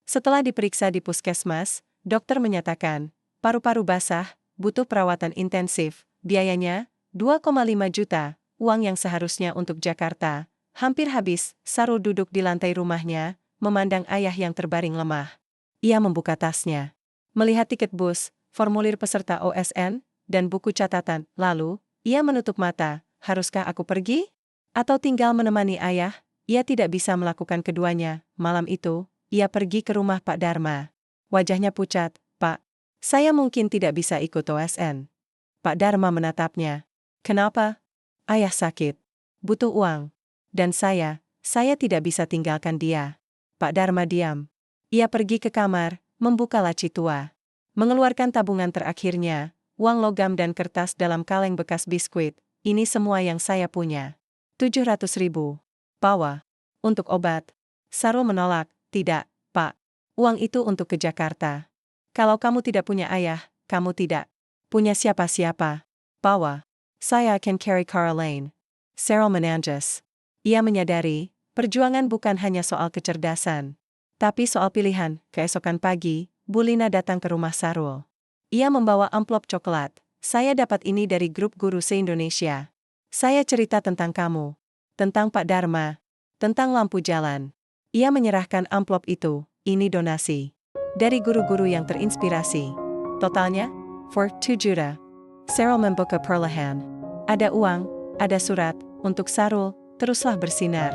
Setelah diperiksa di puskesmas, dokter menyatakan, paru-paru basah, butuh perawatan intensif, biayanya 2,5 juta, uang yang seharusnya untuk Jakarta. Hampir habis, Sarul duduk di lantai rumahnya, memandang ayah yang terbaring lemah. Ia membuka tasnya. Melihat tiket bus, formulir peserta OSN, dan buku catatan, lalu, ia menutup mata, haruskah aku pergi? Atau tinggal menemani ayah? Ia tidak bisa melakukan keduanya. Malam itu, ia pergi ke rumah Pak Dharma. Wajahnya pucat, Pak. Saya mungkin tidak bisa ikut OSN. Pak Dharma menatapnya. Kenapa? Ayah sakit. Butuh uang. Dan saya tidak bisa tinggalkan dia. Pak Dharma diam. Ia pergi ke kamar, membuka laci tua. Mengeluarkan tabungan terakhirnya, uang logam dan kertas dalam kaleng bekas biskuit. Ini semua yang saya punya. 700.000. Bawa. Untuk obat. Sarul menolak. Tidak, Pak. Uang itu untuk ke Jakarta. Kalau kamu tidak punya ayah, kamu tidak punya siapa-siapa. Bawa. Saya akan carry Caroline. Cheryl menangis. Ia menyadari, perjuangan bukan hanya soal kecerdasan, tapi soal pilihan. Keesokan pagi, Bulina datang ke rumah Sarul. Ia membawa amplop coklat. Saya dapat ini dari grup guru se-Indonesia. Saya cerita tentang kamu, tentang Pak Dharma, tentang lampu jalan. Ia menyerahkan amplop itu, ini donasi. Dari guru-guru yang terinspirasi. Totalnya, for 2 juta. Cheryl membuka perlahan. Ada uang, ada surat, untuk Sarul. Teruslah bersinar.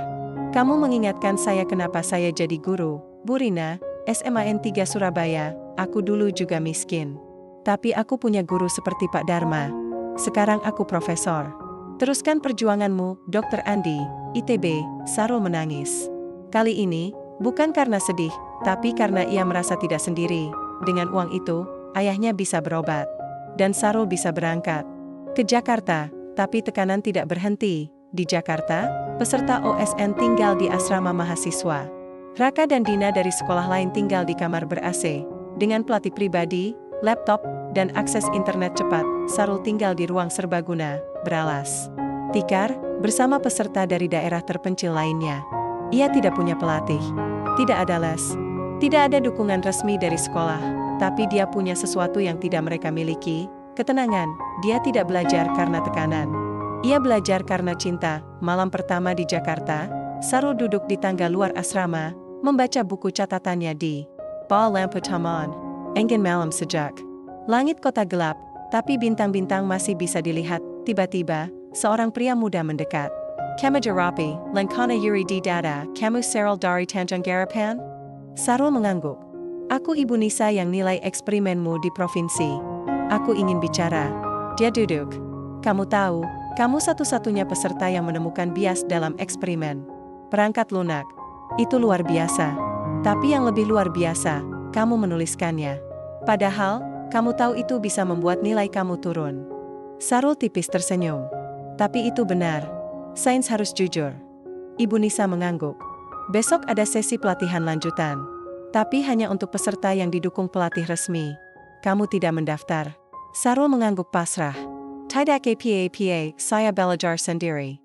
Kamu mengingatkan saya kenapa saya jadi guru, Burina, SMAN 3 Surabaya, aku dulu juga miskin. Tapi aku punya guru seperti Pak Dharma. Sekarang aku profesor. Teruskan perjuanganmu, Dr. Andi, ITB, Sarul menangis. Kali ini, bukan karena sedih, tapi karena ia merasa tidak sendiri. Dengan uang itu, ayahnya bisa berobat. Dan Sarul bisa berangkat ke Jakarta, tapi tekanan tidak berhenti. Di Jakarta, peserta OSN tinggal di asrama mahasiswa. Raka dan Dina dari sekolah lain tinggal di kamar ber-AC. Dengan pelatih pribadi, laptop, dan akses internet cepat, Sarul tinggal di ruang serbaguna, beralas tikar, bersama peserta dari daerah terpencil lainnya. Ia tidak punya pelatih. Tidak ada les. Tidak ada dukungan resmi dari sekolah, tapi dia punya sesuatu yang tidak mereka miliki, ketenangan. Dia tidak belajar karena tekanan. Ia belajar karena cinta. Malam pertama di Jakarta, Sarul duduk di tangga luar asrama, membaca buku catatannya di bawah lampu taman. Engin malam sejak. Langit kota gelap, tapi bintang-bintang masih bisa dilihat. Tiba-tiba, seorang pria muda mendekat. Kamu Jarapi, Lankana Yuri di Dada, kamu Cheryl dari Tanjung Garapan? Sarul mengangguk. Aku Ibu Nisa yang nilai eksperimenmu di provinsi. Aku ingin bicara. Dia duduk. Kamu tahu, kamu satu-satunya peserta yang menemukan bias dalam eksperimen. Perangkat lunak. Itu luar biasa. Tapi yang lebih luar biasa, kamu menuliskannya. Padahal, kamu tahu itu bisa membuat nilai kamu turun. Sarul tipis tersenyum. Tapi itu benar. Sains harus jujur. Ibu Nisa mengangguk. Besok ada sesi pelatihan lanjutan. Tapi hanya untuk peserta yang didukung pelatih resmi. Kamu tidak mendaftar. Sarul mengangguk pasrah. Tidak apa-apa, saya belajar sendiri.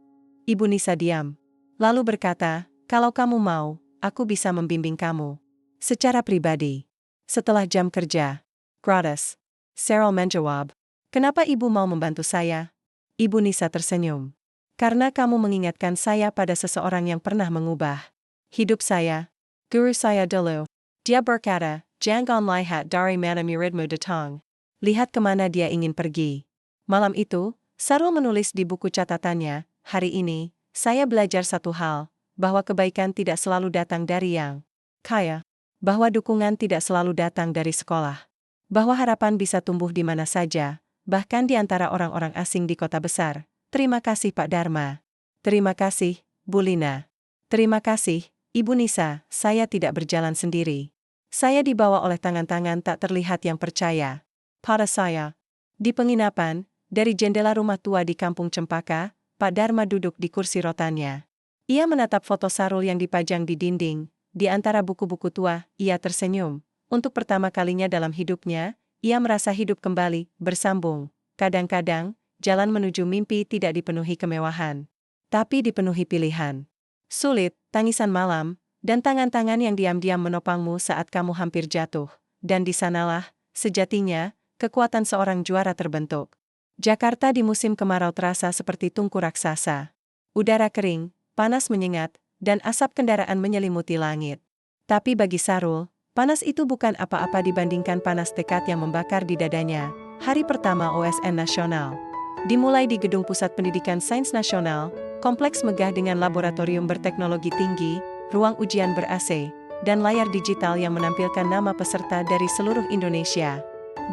Ibu Nisa diam. Lalu berkata, kalau kamu mau, aku bisa membimbing kamu. Secara pribadi. Setelah jam kerja. Gratis. Sarul menjawab. Kenapa ibu mau membantu saya? Ibu Nisa tersenyum. Karena kamu mengingatkan saya pada seseorang yang pernah mengubah hidup saya. Guru saya dulu. Dia berkata, jangan lihat dari mana muridmu datang. Lihat kemana dia ingin pergi. Malam itu, Sarul menulis di buku catatannya, hari ini, saya belajar satu hal, bahwa kebaikan tidak selalu datang dari yang kaya. Bahwa dukungan tidak selalu datang dari sekolah. Bahwa harapan bisa tumbuh di mana saja, bahkan di antara orang-orang asing di kota besar. Terima kasih Pak Dharma. Terima kasih, Bu Lina. Terima kasih, Ibu Nisa, saya tidak berjalan sendiri. Saya dibawa oleh tangan-tangan tak terlihat yang percaya pada saya. Di penginapan, dari jendela rumah tua di Kampung Cempaka, Pak Dharma duduk di kursi rotannya. Ia menatap foto Sarul yang dipajang di dinding. Di antara buku-buku tua, ia tersenyum. Untuk pertama kalinya dalam hidupnya, ia merasa hidup kembali, bersambung. Kadang-kadang, jalan menuju mimpi tidak dipenuhi kemewahan, tapi dipenuhi pilihan. Sulit, tangisan malam, dan tangan-tangan yang diam-diam menopangmu saat kamu hampir jatuh. Dan di sanalah, sejatinya, kekuatan seorang juara terbentuk. Jakarta di musim kemarau terasa seperti tungku raksasa. Udara kering, panas menyengat, dan asap kendaraan menyelimuti langit. Tapi bagi Sarul, panas itu bukan apa-apa dibandingkan panas tekad yang membakar di dadanya. Hari pertama OSN Nasional. Dimulai di Gedung Pusat Pendidikan Sains Nasional, kompleks megah dengan laboratorium berteknologi tinggi, ruang ujian ber-AC, dan layar digital yang menampilkan nama peserta dari seluruh Indonesia.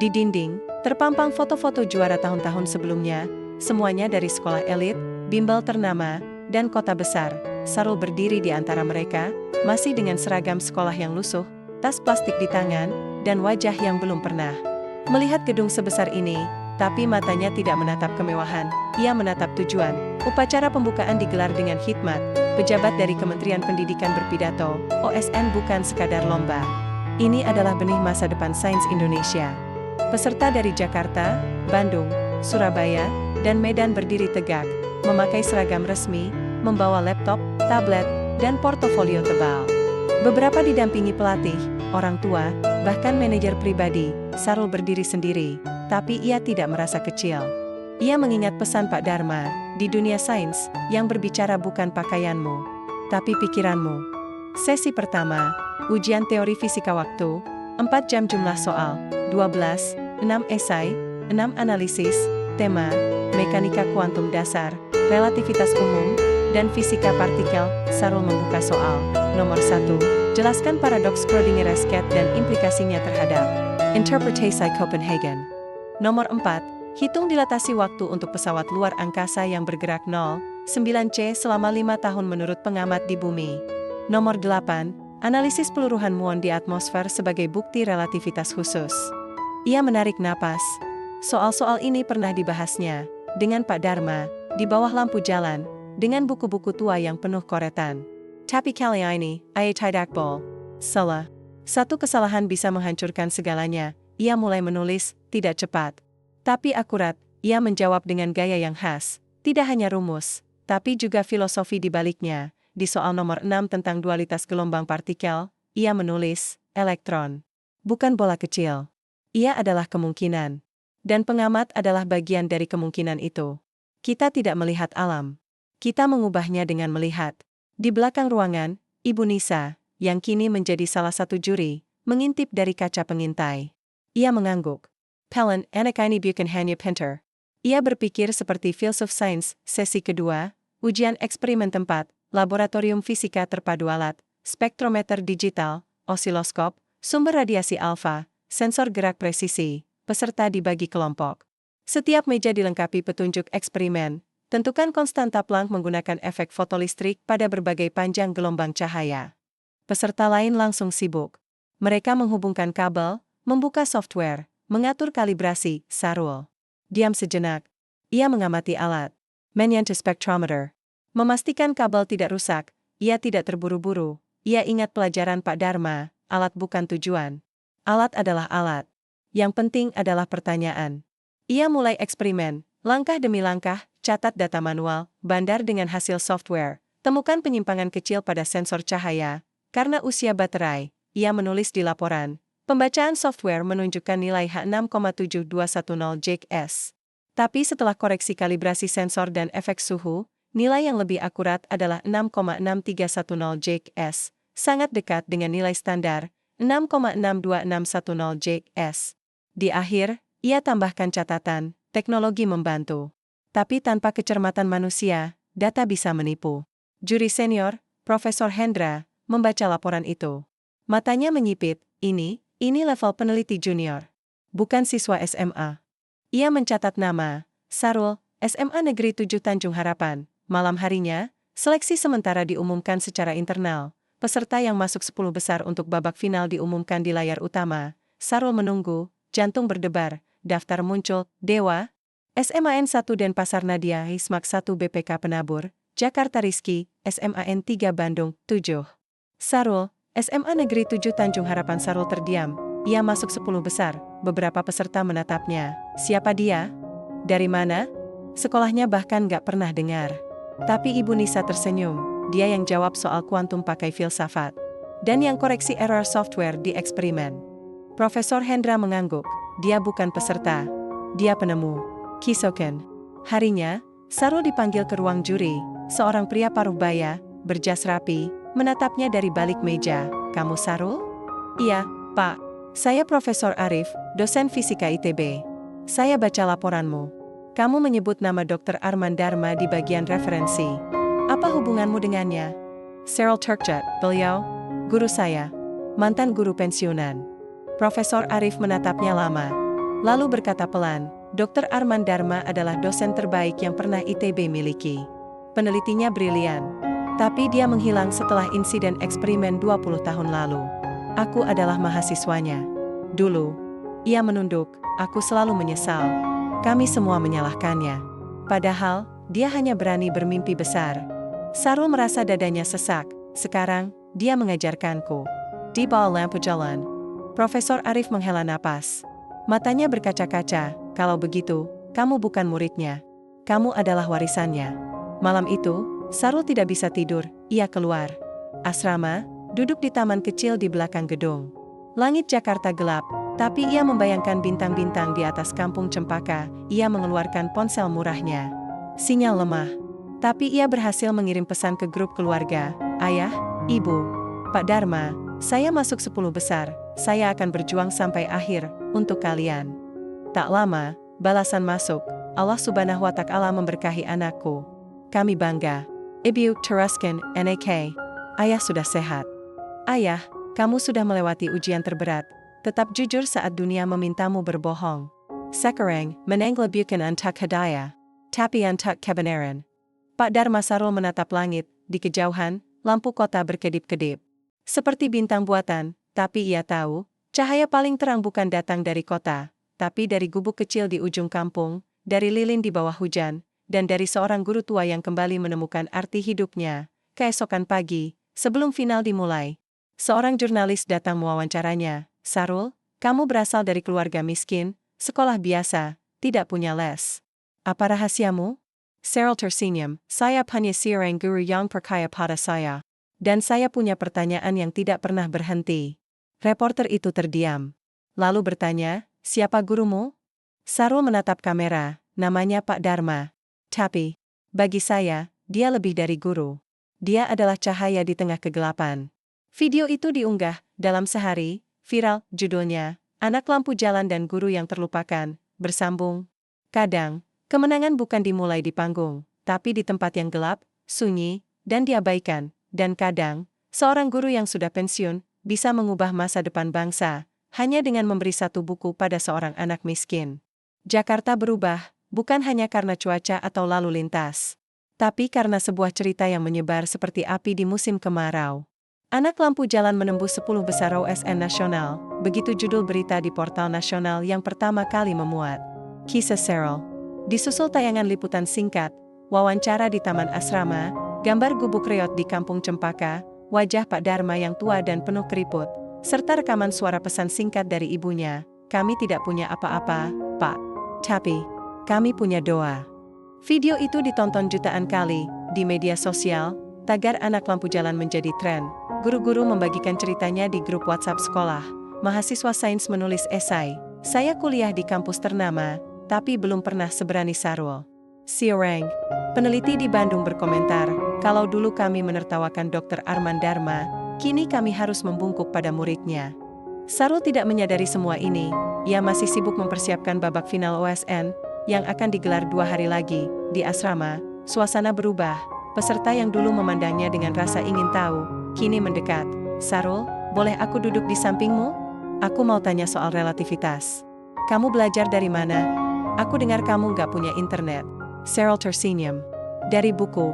Di dinding, terpampang foto-foto juara tahun-tahun sebelumnya, semuanya dari sekolah elit, bimbel ternama, dan kota besar. Sarul berdiri di antara mereka, masih dengan seragam sekolah yang lusuh, tas plastik di tangan, dan wajah yang belum pernah melihat gedung sebesar ini. Tapi matanya tidak menatap kemewahan, ia menatap tujuan. Upacara pembukaan digelar dengan hikmat, pejabat dari Kementerian Pendidikan berpidato, OSN bukan sekadar lomba. Ini adalah benih masa depan sains Indonesia. Peserta dari Jakarta, Bandung, Surabaya, dan Medan berdiri tegak, memakai seragam resmi, membawa laptop, tablet, dan portofolio tebal. Beberapa didampingi pelatih, orang tua, bahkan manajer pribadi. Sarul berdiri sendiri, tapi ia tidak merasa kecil. Ia mengingat pesan Pak Dharma, di dunia sains, yang berbicara bukan pakaianmu, tapi pikiranmu. Sesi pertama, ujian teori fisika waktu, 4 jam jumlah soal, 12, 6 esai, 6 analisis, tema, mekanika kuantum dasar, relativitas umum, dan fisika partikel. Sarul membuka soal. Nomor 1, jelaskan paradoks Schrödinger-Resket dan implikasinya terhadap interpretasi Copenhagen. Nomor 4, hitung dilatasi waktu untuk pesawat luar angkasa yang bergerak 0,9 c selama 5 tahun menurut pengamat di bumi. Nomor 8, analisis peluruhan muon di atmosfer sebagai bukti relativitas khusus. Ia menarik napas. Soal-soal ini pernah dibahasnya dengan Pak Dharma di bawah lampu jalan dengan buku-buku tua yang penuh koretan. Tapi kali ini, ia tidak salah. Satu kesalahan bisa menghancurkan segalanya. Ia mulai menulis, tidak cepat, tapi akurat. Ia menjawab dengan gaya yang khas. Tidak hanya rumus, tapi juga filosofi di baliknya. Di soal nomor 6 tentang dualitas gelombang partikel, ia menulis, elektron bukan bola kecil. Ia adalah kemungkinan. Dan pengamat adalah bagian dari kemungkinan itu. Kita tidak melihat alam. Kita mengubahnya dengan melihat. Di belakang ruangan, Ibu Nisa, yang kini menjadi salah satu juri, mengintip dari kaca pengintai. Ia mengangguk. Pelin, anak ini bukan hanya pintar. Ia berpikir seperti filsuf sains. Sesi kedua, ujian eksperimen tempat, laboratorium fisika terpadu alat, spektrometer digital, osiloskop, sumber radiasi alfa, sensor gerak presisi. Peserta dibagi kelompok. Setiap meja dilengkapi petunjuk eksperimen. Tentukan konstanta Planck menggunakan efek fotolistrik pada berbagai panjang gelombang cahaya. Peserta lain langsung sibuk. Mereka menghubungkan kabel, membuka software, mengatur kalibrasi. Sarul diam sejenak. Ia mengamati alat. Menyentuh spectrometer. Memastikan kabel tidak rusak. Ia tidak terburu-buru. Ia ingat pelajaran Pak Dharma, alat bukan tujuan. Alat adalah alat. Yang penting adalah pertanyaan. Ia mulai eksperimen, langkah demi langkah, catat data manual, bandar dengan hasil software, temukan penyimpangan kecil pada sensor cahaya. Karena usia baterai, ia menulis di laporan, pembacaan software menunjukkan nilai H6,7210 Js. Tapi setelah koreksi kalibrasi sensor dan efek suhu, nilai yang lebih akurat adalah 6,6310 Js, sangat dekat dengan nilai standar, 6,62610 Js. Di akhir, ia tambahkan catatan, teknologi membantu. Tapi tanpa kecermatan manusia, data bisa menipu. Juri senior, Profesor Hendra, membaca laporan itu. Matanya menyipit, ini level peneliti junior. Bukan siswa SMA. Ia mencatat nama, Sarul, SMA Negeri 7 Tanjung Harapan. Malam harinya, seleksi sementara diumumkan secara internal. Peserta yang masuk 10 besar untuk babak final diumumkan di layar utama. Sarul menunggu, jantung berdebar, daftar muncul, Dewa, SMAN 1 Denpasar Nadia Hismak 1 BPK Penabur, Jakarta Rizky, SMAN 3 Bandung, 7. Sarul, SMA Negeri 7 Tanjung Harapan. Sarul terdiam. Ia masuk 10 besar, beberapa peserta menatapnya. Siapa dia? Dari mana? Sekolahnya bahkan gak pernah dengar. Tapi Ibu Nisa tersenyum, dia yang jawab soal kuantum pakai filsafat. Dan yang koreksi error software di eksperimen. Profesor Hendra mengangguk, dia bukan peserta. Dia penemu. Kisoken. Harinya, Sarul dipanggil ke ruang juri, seorang pria paruh baya, berjas rapi, menatapnya dari balik meja. Kamu Sarul? Iya, Pak. Saya Profesor Arif, dosen fisika ITB. Saya baca laporanmu. Kamu menyebut nama Dr. Arman Dharma di bagian referensi. Apa hubunganmu dengannya? Cyril Turkjat, beliau, guru saya. Mantan guru pensiunan. Profesor Arif menatapnya lama. Lalu berkata pelan, Dr. Arman Dharma adalah dosen terbaik yang pernah ITB miliki. Penelitinya brilian. Tapi dia menghilang setelah insiden eksperimen 20 tahun lalu. Aku adalah mahasiswanya. Dulu, ia menunduk, aku selalu menyesal. Kami semua menyalahkannya. Padahal, dia hanya berani bermimpi besar. Sarul merasa dadanya sesak. Sekarang, dia mengajarkanku. Di bawah lampu jalan. Profesor Arif menghela napas. Matanya berkaca-kaca, kalau begitu, kamu bukan muridnya. Kamu adalah warisannya. Malam itu, Sarul tidak bisa tidur, ia keluar asrama, duduk di taman kecil di belakang gedung. Langit Jakarta gelap, tapi ia membayangkan bintang-bintang di atas kampung Cempaka. Ia mengeluarkan ponsel murahnya. Sinyal lemah. Tapi ia berhasil mengirim pesan ke grup keluarga. Ayah, Ibu, Pak Dharma, saya masuk 10 besar. Saya akan berjuang sampai akhir, untuk kalian. Tak lama, balasan masuk. Allah Subhanahu wa Ta'ala memberkahi anakku. Kami bangga. Ibu teruskan, NAK. Ayah sudah sehat. Ayah, kamu sudah melewati ujian terberat. Tetap jujur saat dunia memintamu berbohong. Sekarang, menenglebukan untuk hidayah. Tapi untuk kebenaran. Pak Dharma. Sarul menatap langit. Di kejauhan, lampu kota berkedip-kedip. Seperti bintang buatan, tapi ia tahu, cahaya paling terang bukan datang dari kota, tapi dari gubuk kecil di ujung kampung, dari lilin di bawah hujan, dan dari seorang guru tua yang kembali menemukan arti hidupnya. Keesokan pagi, sebelum final dimulai, seorang jurnalis datang mewawancaranya. Sarul, kamu berasal dari keluarga miskin, sekolah biasa, tidak punya les. Apa rahasiamu? Sarul tersenyum, saya hanya seorang guru yang percaya pada saya. Dan saya punya pertanyaan yang tidak pernah berhenti. Reporter itu terdiam. Lalu bertanya, siapa gurumu? Sarul menatap kamera, namanya Pak Dharma. Tapi, bagi saya, dia lebih dari guru. Dia adalah cahaya di tengah kegelapan. Video itu diunggah, dalam sehari, viral, judulnya, Anak Lampu Jalan dan Guru yang Terlupakan, bersambung. Kadang, kemenangan bukan dimulai di panggung, tapi di tempat yang gelap, sunyi, dan diabaikan. Dan kadang, seorang guru yang sudah pensiun, bisa mengubah masa depan bangsa, hanya dengan memberi satu buku pada seorang anak miskin. Jakarta berubah, bukan hanya karena cuaca atau lalu lintas, tapi karena sebuah cerita yang menyebar seperti api di musim kemarau. Anak lampu jalan menembus 10 besar OSN nasional, begitu judul berita di portal nasional yang pertama kali memuat. Kisah Cheryl. Disusul tayangan liputan singkat, wawancara di Taman Asrama, gambar gubuk reot di Kampung Cempaka, wajah Pak Dharma yang tua dan penuh keriput, serta rekaman suara pesan singkat dari ibunya, "Kami tidak punya apa-apa, Pak. Tapi, kami punya doa." Video itu ditonton jutaan kali di media sosial, tagar anak lampu jalan menjadi tren. Guru-guru membagikan ceritanya di grup WhatsApp sekolah. Mahasiswa sains menulis esai, "Saya kuliah di kampus ternama, tapi belum pernah seberani Sarul." Siorang, peneliti di Bandung berkomentar, "Kalau dulu kami menertawakan Dr. Arman Dharma, kini kami harus membungkuk pada muridnya." Sarul tidak menyadari semua ini, ia masih sibuk mempersiapkan babak final OSN, yang akan digelar 2 hari lagi, di asrama. Suasana berubah, peserta yang dulu memandangnya dengan rasa ingin tahu, kini mendekat. "Sarul, boleh aku duduk di sampingmu? Aku mau tanya soal relativitas. Kamu belajar dari mana? Aku dengar kamu gak punya internet." Cheryl tersenyum. "Dari buku.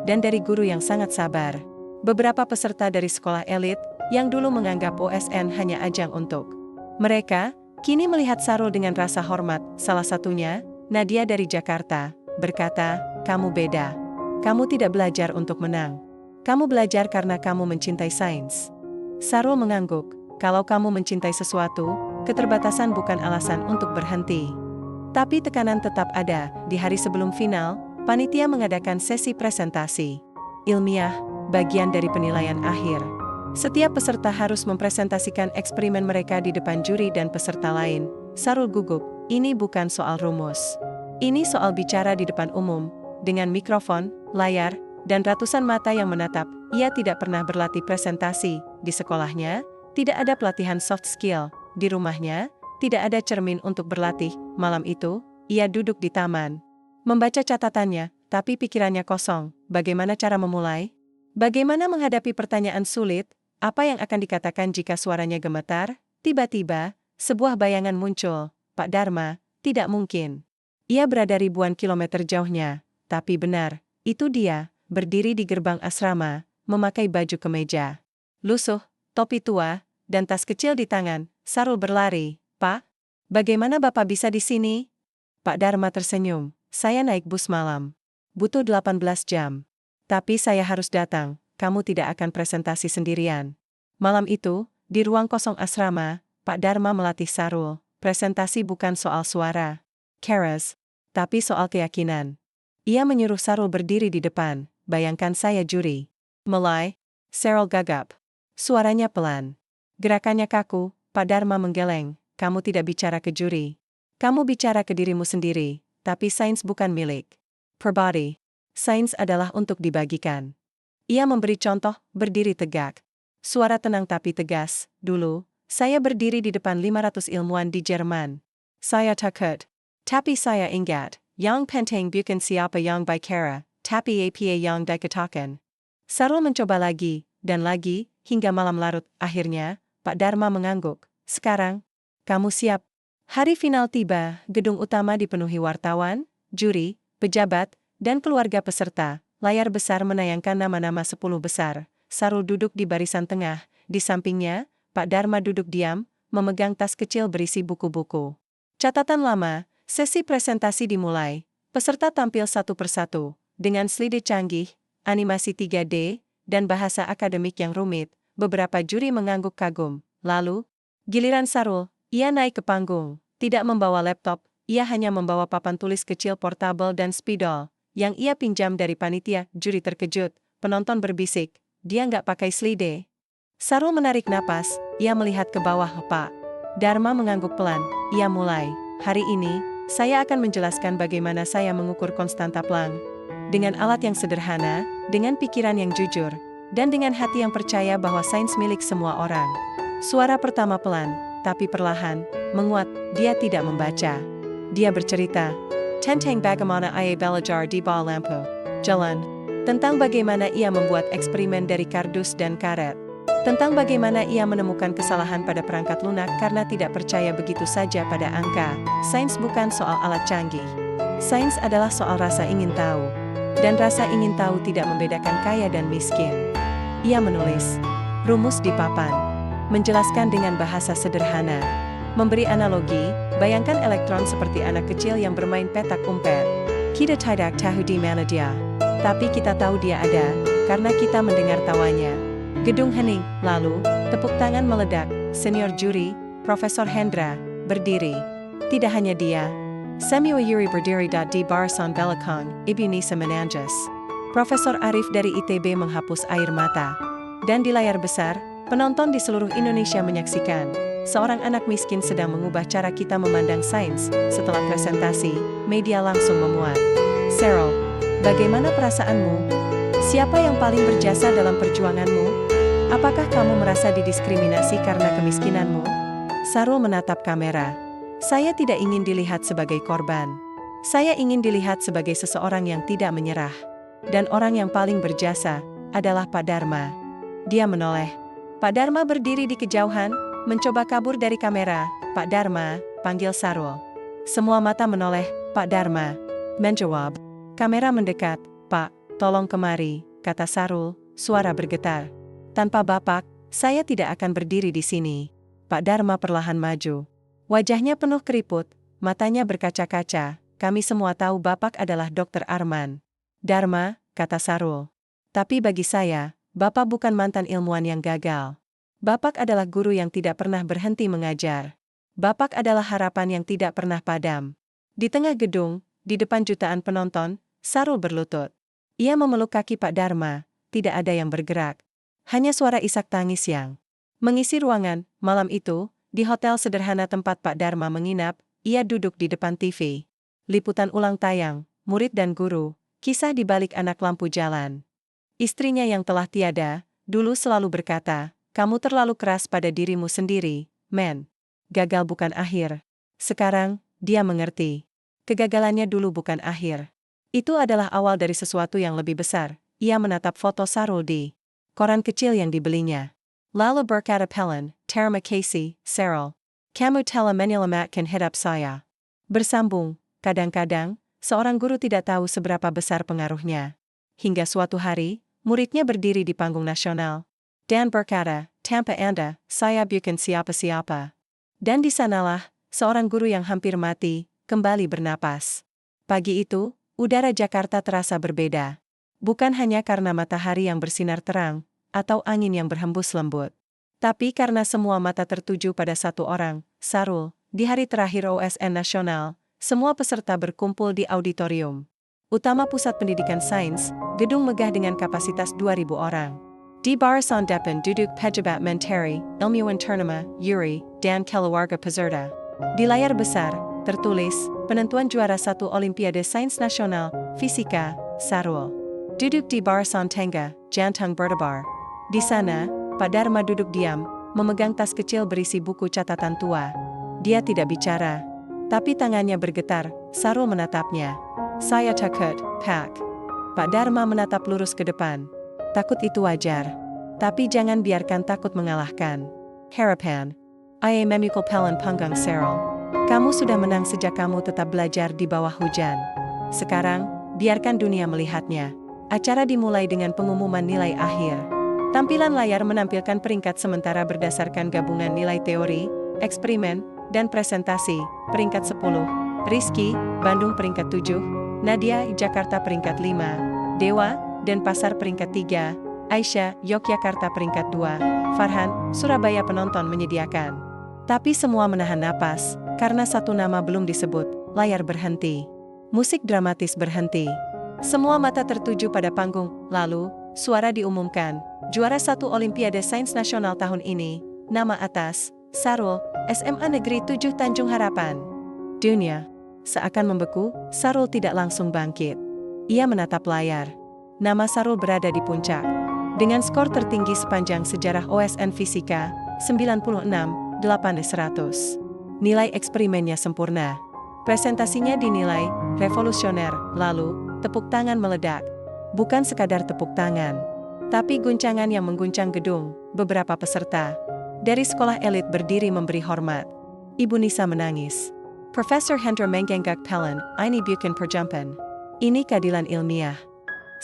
Dan dari guru yang sangat sabar." Beberapa peserta dari sekolah elit, yang dulu menganggap OSN hanya ajang untuk mereka, kini melihat Sarul dengan rasa hormat. Salah satunya, Nadia dari Jakarta, berkata, "Kamu beda. Kamu tidak belajar untuk menang. Kamu belajar karena kamu mencintai sains." Sarul mengangguk, "Kalau kamu mencintai sesuatu, keterbatasan bukan alasan untuk berhenti." Tapi tekanan tetap ada. Di hari sebelum final, panitia mengadakan sesi presentasi ilmiah, bagian dari penilaian akhir. Setiap peserta harus mempresentasikan eksperimen mereka di depan juri dan peserta lain. Sarul gugup, "Ini bukan soal rumus. Ini soal bicara di depan umum, dengan mikrofon, layar, dan ratusan mata yang menatap." Ia tidak pernah berlatih presentasi. Di sekolahnya, tidak ada pelatihan soft skill. Di rumahnya, tidak ada cermin untuk berlatih. Malam itu, ia duduk di taman, membaca catatannya, tapi pikirannya kosong. Bagaimana cara memulai? Bagaimana menghadapi pertanyaan sulit? Apa yang akan dikatakan jika suaranya gemetar? Tiba-tiba, sebuah bayangan muncul. Pak Dharma, tidak mungkin. Ia berada ribuan kilometer jauhnya. Tapi benar, itu dia, berdiri di gerbang asrama, memakai baju kemeja lusuh, topi tua, dan tas kecil di tangan. Sarul berlari. "Pak, bagaimana Bapak bisa di sini?" Pak Dharma tersenyum, "Saya naik bus malam. Butuh 18 jam. Tapi saya harus datang, kamu tidak akan presentasi sendirian." Malam itu, di ruang kosong asrama, Pak Dharma melatih Sarul. Presentasi bukan soal suara, keras, tapi soal keyakinan. Ia menyuruh Sarul berdiri di depan. "Bayangkan saya juri." "Mulai." Sarul gagap. Suaranya pelan. Gerakannya kaku. Pak Dharma menggeleng. "Kamu tidak bicara ke juri. Kamu bicara ke dirimu sendiri, tapi sains bukan milik pribadi. Sains adalah untuk dibagikan." Ia memberi contoh, berdiri tegak. Suara tenang tapi tegas. "Dulu, saya berdiri di depan 500 ilmuwan di Jerman. Saya takut. Tapi saya ingat, yang penting bukan siapa yang bicara, tapi apa yang dikatakan." Sarul mencoba lagi, dan lagi, hingga malam larut. Akhirnya, Pak Dharma mengangguk. "Sekarang, kamu siap." Hari final tiba, gedung utama dipenuhi wartawan, juri, pejabat, dan keluarga peserta. Layar besar menayangkan nama-nama 10 besar. Sarul duduk di barisan tengah, di sampingnya, Pak Dharma duduk diam, memegang tas kecil berisi buku-buku catatan lama. Sesi presentasi dimulai. Peserta tampil satu persatu, dengan slide canggih, animasi 3D, dan bahasa akademik yang rumit. Beberapa juri mengangguk kagum. Lalu, giliran Sarul. Ia naik ke panggung, tidak membawa laptop, ia hanya membawa papan tulis kecil portabel dan spidol, yang ia pinjam dari panitia. Juri terkejut, penonton berbisik, "Dia nggak pakai slide." Sarul menarik napas, ia melihat ke bawah. "Pak Dharma," mengangguk pelan, ia mulai, "Hari ini, saya akan menjelaskan bagaimana saya mengukur konstanta Planck. Dengan alat yang sederhana, dengan pikiran yang jujur, dan dengan hati yang percaya bahwa sains milik semua orang." Suara pertama pelan, tapi perlahan, menguat. Dia tidak membaca. Dia bercerita tentang bagaimana ia belajar di bawah lampu jalan, tentang bagaimana ia membuat eksperimen dari kardus dan karet, tentang bagaimana ia menemukan kesalahan pada perangkat lunak karena tidak percaya begitu saja pada angka. Sains bukan soal alat canggih. Sains adalah soal rasa ingin tahu. Dan rasa ingin tahu tidak membedakan kaya dan miskin. Ia menulis, Rumus di papan. Menjelaskan dengan bahasa sederhana. Memberi analogi, bayangkan elektron seperti anak kecil yang bermain petak umpet. Kita tidak tahu di mana dia. Tapi kita tahu dia ada, karena kita mendengar tawanya. Gedung hening, lalu, tepuk tangan meledak, senior juri, Profesor Hendra, berdiri. Tidak hanya dia. Samuel Yuri berdiri di barisan belakang, Ibu Nisa menangis. Profesor Arif dari ITB menghapus air mata. Dan di layar besar, penonton di seluruh Indonesia menyaksikan. Seorang anak miskin sedang mengubah cara kita memandang sains. Setelah presentasi, media langsung memuat. Cheryl, bagaimana perasaanmu? Siapa yang paling berjasa dalam perjuanganmu? Apakah kamu merasa didiskriminasi karena kemiskinanmu? Sarul menatap kamera. Saya tidak ingin dilihat sebagai korban. Saya ingin dilihat sebagai seseorang yang tidak menyerah. Dan orang yang paling berjasa adalah Pak Dharma. Dia menoleh. Pak Dharma berdiri di kejauhan, mencoba kabur dari kamera. Pak Dharma, panggil Sarul. Semua mata menoleh, Pak Dharma. Menjawab. Kamera mendekat. Pak, tolong kemari, kata Sarul, suara bergetar. Tanpa Bapak, saya tidak akan berdiri di sini. Pak Dharma perlahan maju. Wajahnya penuh keriput, matanya berkaca-kaca. Kami semua tahu Bapak adalah Dr. Arman. Dharma, kata Sarul. Tapi bagi saya, Bapak bukan mantan ilmuwan yang gagal. Bapak adalah guru yang tidak pernah berhenti mengajar. Bapak adalah harapan yang tidak pernah padam. Di tengah gedung, di depan jutaan penonton, Sarul berlutut. Ia memeluk kaki Pak Dharma, tidak ada yang bergerak. Hanya suara isak tangis yang mengisi ruangan. Malam itu, di hotel sederhana tempat Pak Dharma menginap, ia duduk di depan TV. Liputan ulang tayang, murid dan guru, kisah di balik anak lampu jalan. Istrinya yang telah tiada, dulu selalu berkata, kamu terlalu keras pada dirimu sendiri, men. Gagal bukan akhir. Sekarang, dia mengerti. Kegagalannya dulu bukan akhir. Itu adalah awal dari sesuatu yang lebih besar. Ia menatap foto Sarul di koran kecil yang dibelinya. Lalu berkata pelan, terima kasih, Sarul. Kamu telah menyelamatkan hidup saya. Bersambung, kadang-kadang, seorang guru tidak tahu seberapa besar pengaruhnya. Hingga suatu hari, muridnya berdiri di panggung nasional. Dan berkata, tanpa Anda, saya bukan siapa-siapa. Dan di sanalah, seorang guru yang hampir mati, kembali bernapas. Pagi itu, udara Jakarta terasa berbeda. Bukan hanya karena matahari yang bersinar terang, atau angin yang berhembus lembut. Tapi karena semua mata tertuju pada satu orang, Sarul. Di hari terakhir OSN Nasional, semua peserta berkumpul di auditorium utama Pusat Pendidikan Sains, gedung megah dengan kapasitas 2.000 orang. Di barisan depan duduk pejabat menteri, ilmuwan ternama, Yuri, dan keluarga peserta. Di layar besar, tertulis, penentuan juara 1 Olimpiade Sains Nasional, Fisika, Sarul. Duduk di barisan tengah, jantung berdebar. Di sana, Pak Dharma duduk diam, memegang tas kecil berisi buku catatan tua. Dia tidak bicara. Tapi tangannya bergetar, Sarul menatapnya. Saya takut, Pak. Pak Dharma menatap lurus ke depan. Takut itu wajar. Tapi jangan biarkan takut mengalahkan harapan. Ia memukul pelan panggang Sarul. Kamu sudah menang sejak kamu tetap belajar di bawah hujan. Sekarang, biarkan dunia melihatnya. Acara dimulai dengan pengumuman nilai akhir. Tampilan layar menampilkan peringkat sementara berdasarkan gabungan nilai teori, eksperimen, dan presentasi. Peringkat 10, Rizky, Bandung peringkat 7, Nadia, Jakarta peringkat 5, Dewa, Denpasar peringkat 3, Aisyah, Yogyakarta peringkat 2, Farhan, Surabaya penonton menyediakan. Tapi semua menahan napas, karena satu nama belum disebut. Layar berhenti. Musik dramatis berhenti. Semua mata tertuju pada panggung, lalu, suara diumumkan. Juara 1 Olimpiade Sains Nasional tahun ini, nama atas, Sarul, SMA Negeri 7 Tanjung Harapan. Dunia seakan membeku, Sarul tidak langsung bangkit. Ia menatap layar. Nama Sarul berada di puncak. Dengan skor tertinggi sepanjang sejarah OSN Fisika, 96,8/100. Nilai eksperimennya sempurna. Presentasinya dinilai revolusioner, lalu, tepuk tangan meledak. Bukan sekadar tepuk tangan, tapi guncangan yang mengguncang gedung. Beberapa peserta dari sekolah elit berdiri memberi hormat. Ibu Nisa menangis. Profesor Hendra mengenggak pelan, ini bukan perjumpaan. Ini keadilan ilmiah.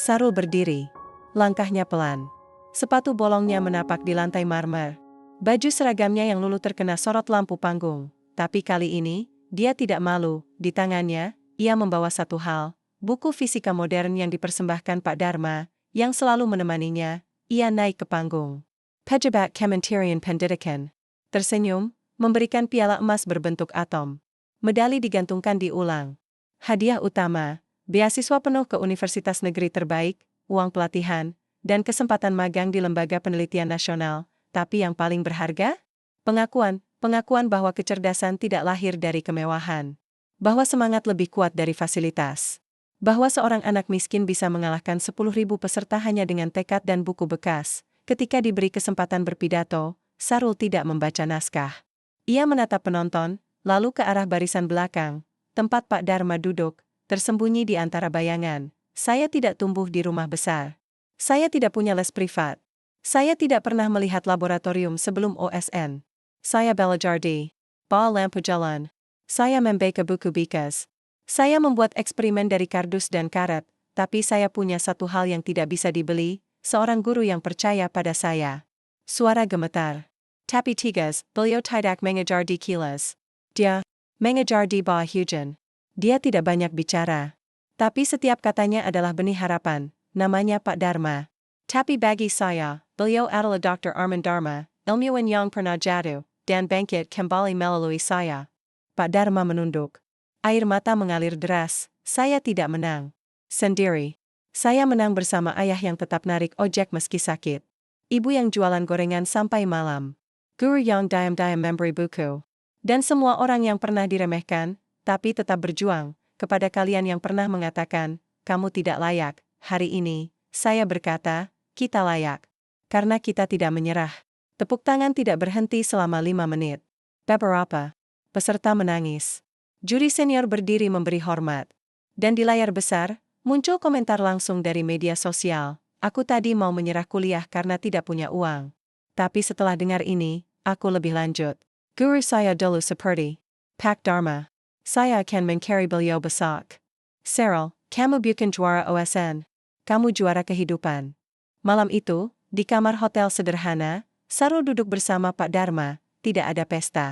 Sarul berdiri. Langkahnya pelan. Sepatu bolongnya menapak di lantai marmer. Baju seragamnya yang luluh terkena sorot lampu panggung. Tapi kali ini, dia tidak malu. Di tangannya, ia membawa satu hal, buku fisika modern yang dipersembahkan Pak Dharma, yang selalu menemaninya. Ia naik ke panggung. Pejabat Kementerian Pendidikan tersenyum, memberikan piala emas berbentuk atom. Medali digantungkan di ulang. Hadiah utama, beasiswa penuh ke universitas negeri terbaik, uang pelatihan, dan kesempatan magang di lembaga penelitian nasional. Tapi yang paling berharga? Pengakuan bahwa kecerdasan tidak lahir dari kemewahan. Bahwa semangat lebih kuat dari fasilitas. Bahwa seorang anak miskin bisa mengalahkan 10.000 peserta hanya dengan tekad dan buku bekas. Ketika diberi kesempatan berpidato, Sarul tidak membaca naskah. Ia menatap penonton, lalu ke arah barisan belakang, tempat Pak Dharma duduk, tersembunyi di antara bayangan. Saya tidak tumbuh di rumah besar. Saya tidak punya les privat. Saya tidak pernah melihat laboratorium sebelum OSN. Saya belajar di bawah lampu jalan. Saya membaca buku bekas. Saya membuat eksperimen dari kardus dan karet, tapi saya punya satu hal yang tidak bisa dibeli, seorang guru yang percaya pada saya. Suara gemetar. Tapi tigas, beliau tidak mengajar di kilas. Dia mengajar di bawah hujan. Dia tidak banyak bicara. Tapi setiap katanya adalah benih harapan, namanya Pak Dharma. Tapi bagi saya, beliau adalah Dr. Arman Dharma, ilmuwan yang pernah jatuh, dan bangkit kembali melalui saya. Pak Dharma menunduk. Air mata mengalir deras, saya tidak menang sendiri. Saya menang bersama ayah yang tetap narik ojek meski sakit. Ibu yang jualan gorengan sampai malam. Guru yang diam-diam memberi buku. Dan semua orang yang pernah diremehkan, tapi tetap berjuang. Kepada kalian yang pernah mengatakan, kamu tidak layak, hari ini, saya berkata, kita layak. Karena kita tidak menyerah. Tepuk tangan tidak berhenti selama 5 menit. Beberapa peserta menangis. Juri senior berdiri memberi hormat. Dan di layar besar, muncul komentar langsung dari media sosial. Aku tadi mau menyerah kuliah karena tidak punya uang. Tapi setelah dengar ini, aku lebih lanjut. Guru saya dulu seperti Pak Dharma. Saya akan mencari beliau besok. Sarul, kamu bukan juara OSN. Kamu juara kehidupan. Malam itu, di kamar hotel sederhana, Sarul duduk bersama Pak Dharma, tidak ada pesta.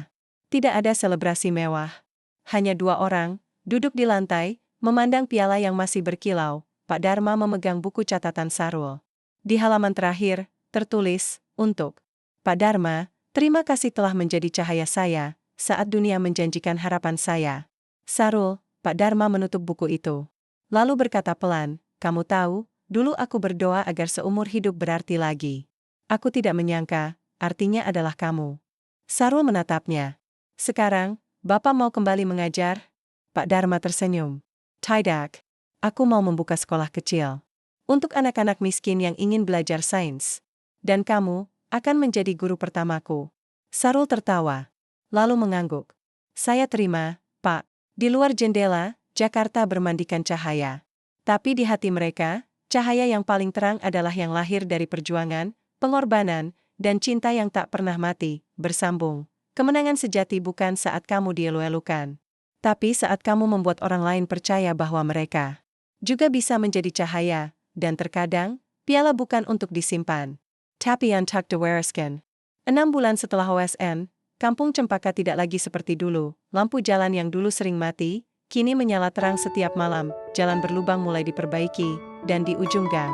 Tidak ada selebrasi mewah. Hanya 2 orang, duduk di lantai, memandang piala yang masih berkilau. Pak Dharma memegang buku catatan Sarul. Di halaman terakhir, tertulis, untuk Pak Dharma, terima kasih telah menjadi cahaya saya, saat dunia menjanjikan harapan saya. Sarul, Pak Dharma menutup buku itu. Lalu berkata pelan, kamu tahu, dulu aku berdoa agar seumur hidup berarti lagi. Aku tidak menyangka, artinya adalah kamu. Sarul menatapnya. Sekarang, Bapak mau kembali mengajar? Pak Dharma tersenyum. Tidak. Aku mau membuka sekolah kecil. Untuk anak-anak miskin yang ingin belajar sains. Dan kamu akan menjadi guru pertamaku. Sarul tertawa. Lalu mengangguk. Saya terima, Pak. Di luar jendela, Jakarta bermandikan cahaya. Tapi di hati mereka, cahaya yang paling terang adalah yang lahir dari perjuangan, pengorbanan, dan cinta yang tak pernah mati, bersambung. Kemenangan sejati bukan saat kamu dielu-elukan. Tapi saat kamu membuat orang lain percaya bahwa mereka juga bisa menjadi cahaya, dan terkadang, piala bukan untuk disimpan. Tapi untuk diwariskan. 6 bulan setelah OSN, Kampung Cempaka tidak lagi seperti dulu. Lampu jalan yang dulu sering mati, kini menyala terang setiap malam. Jalan berlubang mulai diperbaiki, dan di ujung gang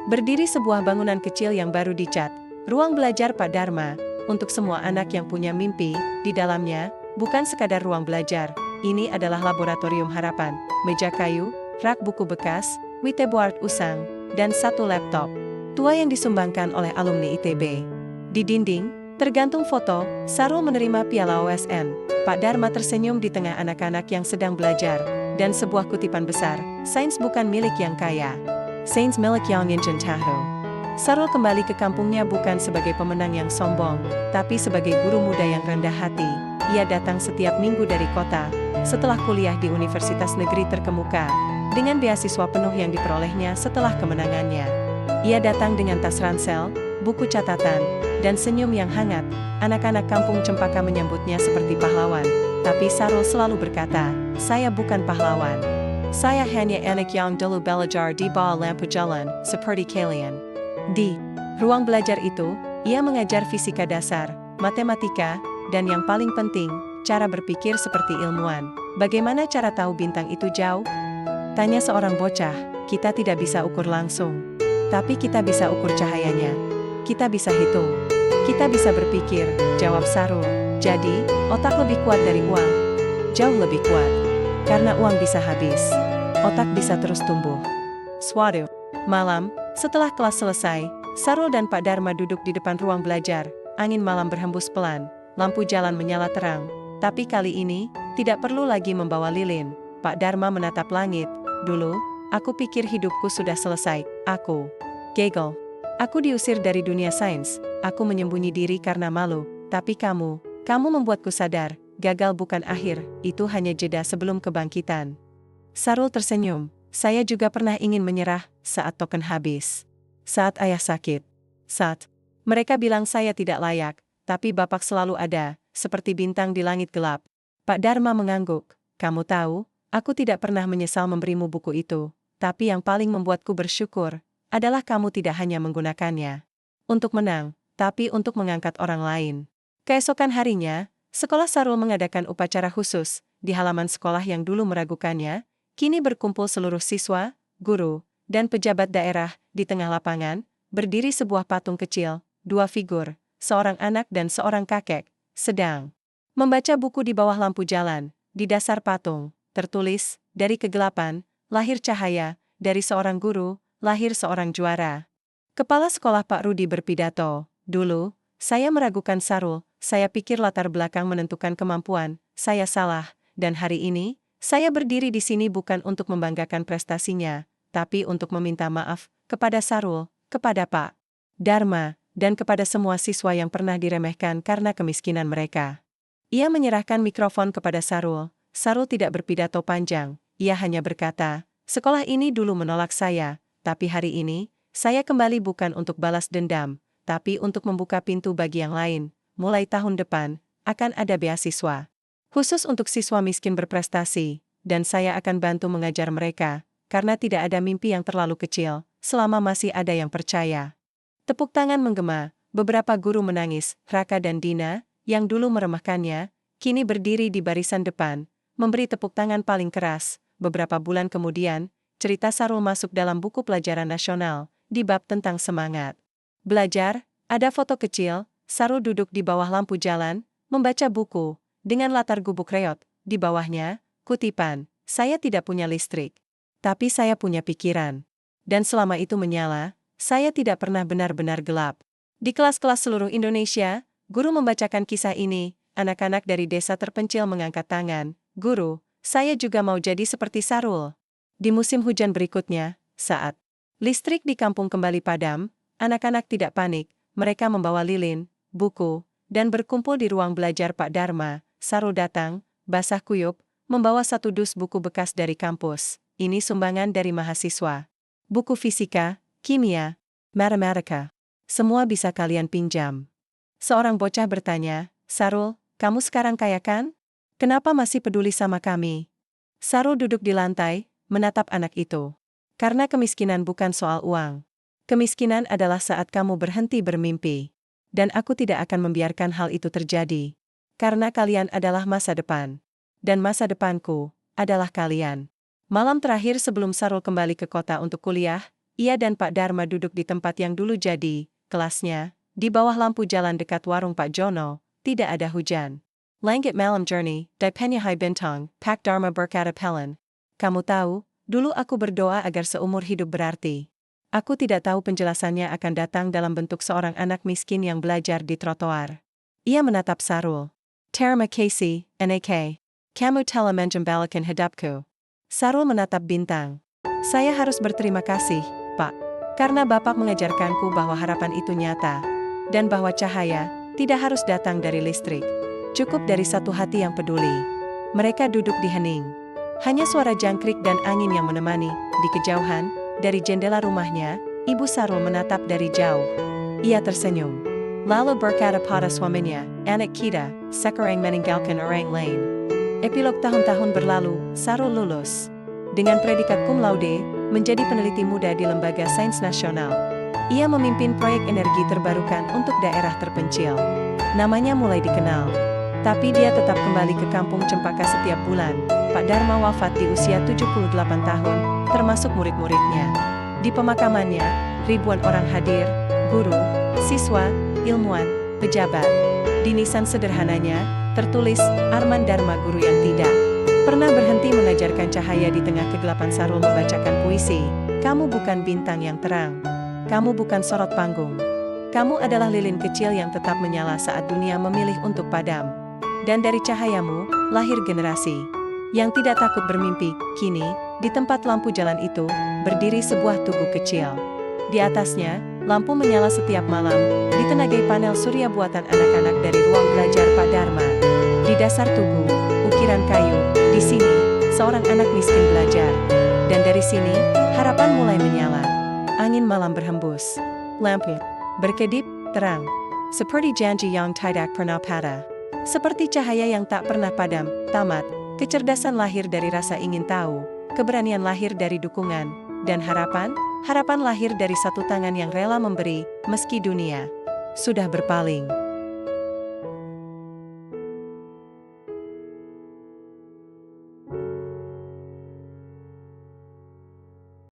berdiri sebuah bangunan kecil yang baru dicat. Ruang belajar Pak Dharma, untuk semua anak yang punya mimpi. Di dalamnya, bukan sekadar ruang belajar. Ini adalah laboratorium harapan. Meja kayu, rak buku bekas, whiteboard usang, dan 1 laptop tua yang disumbangkan oleh alumni ITB. Di dinding, tergantung foto, Sarul menerima piala OSN. Pak Dharma tersenyum di tengah anak-anak yang sedang belajar. Dan sebuah kutipan besar, sains bukan milik yang kaya. Sains milik yang ingin tahu. Sarul kembali ke kampungnya bukan sebagai pemenang yang sombong, tapi sebagai guru muda yang rendah hati. Ia datang setiap minggu dari kota, setelah kuliah di universitas negeri terkemuka, dengan beasiswa penuh yang diperolehnya setelah kemenangannya. Ia datang dengan tas ransel, buku catatan, dan senyum yang hangat. Anak-anak kampung Cempaka menyambutnya seperti pahlawan, tapi Sarul selalu berkata, saya bukan pahlawan. Saya hanya anak yang dulu belajar di bawah lampu jalan, seperti kalian. Di Ruang belajar itu, ia mengajar fisika dasar, matematika, dan yang paling penting, cara berpikir seperti ilmuwan. Bagaimana cara tahu bintang itu jauh? Tanya seorang bocah. Kita tidak bisa ukur langsung. Tapi kita bisa ukur cahayanya. Kita bisa hitung. Kita bisa berpikir, jawab Sarul. Jadi, otak lebih kuat dari uang. Jauh lebih kuat. Karena uang bisa habis. Otak bisa terus tumbuh. Suatu malam, setelah kelas selesai, Sarul dan Pak Dharma duduk di depan ruang belajar. Angin malam berhembus pelan. Lampu jalan menyala terang. Tapi kali ini, tidak perlu lagi membawa lilin. Pak Dharma menatap langit. Dulu, aku pikir hidupku sudah selesai. Aku gagal. Aku diusir dari dunia sains. Aku menyembunyi diri karena malu. Tapi kamu membuatku sadar. Gagal bukan akhir, itu hanya jeda sebelum kebangkitan. Sarul tersenyum. Saya juga pernah ingin menyerah saat token habis. Saat ayah sakit. Saat mereka bilang saya tidak layak, tapi Bapak selalu ada, seperti bintang di langit gelap. Pak Dharma mengangguk. Kamu tahu, aku tidak pernah menyesal memberimu buku itu, tapi yang paling membuatku bersyukur adalah kamu tidak hanya menggunakannya untuk menang, tapi untuk mengangkat orang lain. Keesokan harinya, sekolah Sarul mengadakan upacara khusus di halaman sekolah yang dulu meragukannya. Kini berkumpul seluruh siswa, guru, dan pejabat daerah di tengah lapangan. Berdiri sebuah patung kecil, dua figur, seorang anak dan seorang kakek, sedang membaca buku di bawah lampu jalan. Di dasar patung tertulis, dari kegelapan lahir cahaya, dari seorang guru lahir seorang juara. Kepala sekolah Pak Rudi berpidato. Dulu, saya meragukan Sarul. Saya pikir latar belakang menentukan kemampuan. Saya salah, dan hari ini saya berdiri di sini bukan untuk membanggakan prestasinya, tapi untuk meminta maaf kepada Sarul, kepada Pak Dharma, dan kepada semua siswa yang pernah diremehkan karena kemiskinan mereka. Ia menyerahkan mikrofon kepada Sarul. Sarul tidak berpidato panjang, ia hanya berkata, sekolah ini dulu menolak saya, tapi hari ini, saya kembali bukan untuk balas dendam, tapi untuk membuka pintu bagi yang lain. Mulai tahun depan, akan ada beasiswa khusus untuk siswa miskin berprestasi, dan saya akan bantu mengajar mereka, karena tidak ada mimpi yang terlalu kecil, selama masih ada yang percaya. Tepuk tangan menggema, beberapa guru menangis. Raka dan Dina, yang dulu meremehkannya, kini berdiri di barisan depan, memberi tepuk tangan paling keras. Beberapa bulan kemudian, cerita Sarul masuk dalam buku pelajaran nasional, di bab tentang semangat belajar. Ada foto kecil, Sarul duduk di bawah lampu jalan, membaca buku, dengan latar gubuk reot. Di bawahnya, kutipan, saya tidak punya listrik, tapi saya punya pikiran. Dan selama itu menyala, saya tidak pernah benar-benar gelap. Di kelas-kelas seluruh Indonesia, guru membacakan kisah ini. Anak-anak dari desa terpencil mengangkat tangan. Guru, saya juga mau jadi seperti Sarul. Di musim hujan berikutnya, saat listrik di kampung kembali padam, anak-anak tidak panik. Mereka membawa lilin, buku, dan berkumpul di ruang belajar Pak Dharma. Sarul datang, basah kuyup, membawa satu dus buku bekas dari kampus. Ini sumbangan dari mahasiswa. Buku fisika, kimia, matematika. Semua bisa kalian pinjam. Seorang bocah bertanya, Sarul, kamu sekarang kaya kan? Kenapa masih peduli sama kami? Sarul duduk di lantai, menatap anak itu. Karena kemiskinan bukan soal uang. Kemiskinan adalah saat kamu berhenti bermimpi. Dan aku tidak akan membiarkan hal itu terjadi. Karena kalian adalah masa depan. Dan masa depanku adalah kalian. Malam terakhir sebelum Sarul kembali ke kota untuk kuliah, ia dan Pak Dharma duduk di tempat yang dulu jadi kelasnya, di bawah lampu jalan dekat warung Pak Jono. Tidak ada hujan. Langit malam jernih, di penyahai bintang, Pak Dharma berkata pelan. Kamu tahu, dulu aku berdoa agar seumur hidup berarti. Aku tidak tahu penjelasannya akan datang dalam bentuk seorang anak miskin yang belajar di trotoar. Ia menatap Sarul. Terima kasih, Nak. Kamu telah menjembalakan hidupku. Sarul menatap bintang. Saya harus berterima kasih, Pak. Karena Bapak mengajarkanku bahwa harapan itu nyata. Dan bahwa cahaya tidak harus datang dari listrik. Cukup dari satu hati yang peduli. Mereka duduk di hening. Hanya suara jangkrik dan angin yang menemani. Di kejauhan, dari jendela rumahnya, Ibu Sarul menatap dari jauh. Ia tersenyum. Lalu berkata pada suaminya, anak kita, sekarang meninggalkan orang lain. Epilog tahun-tahun berlalu, Sarul lulus. Dengan predikat cum laude, menjadi peneliti muda di Lembaga Sains Nasional. Ia memimpin proyek energi terbarukan untuk daerah terpencil. Namanya mulai dikenal. Tapi dia tetap kembali ke kampung Cempaka setiap bulan. Pak Dharma wafat di usia 78 tahun, termasuk murid-muridnya. Di pemakamannya, ribuan orang hadir, guru, siswa, ilmuwan, pejabat. Di nisan sederhananya, tertulis, Arman Dharma guru yang tidak pernah berhenti mengajarkan cahaya di tengah kegelapan. Sarul membacakan puisi, kamu bukan bintang yang terang. Kamu bukan sorot panggung. Kamu adalah lilin kecil yang tetap menyala saat dunia memilih untuk padam. Dan dari cahayamu, lahir generasi yang tidak takut bermimpi. Kini, di tempat lampu jalan itu, berdiri sebuah tugu kecil. Di atasnya, lampu menyala setiap malam, ditenagai panel surya buatan anak-anak dari ruang belajar Pak Dharma. Di dasar tugu, ukiran kayu, di sini, seorang anak miskin belajar. Dan dari sini, harapan mulai menyala. Angin malam berhembus. Lampu berkedip, terang. Seperti janji yang tidak pernah padam. Seperti cahaya yang tak pernah padam, tamat. Kecerdasan lahir dari rasa ingin tahu, keberanian lahir dari dukungan, dan harapan lahir dari satu tangan yang rela memberi, meski dunia sudah berpaling.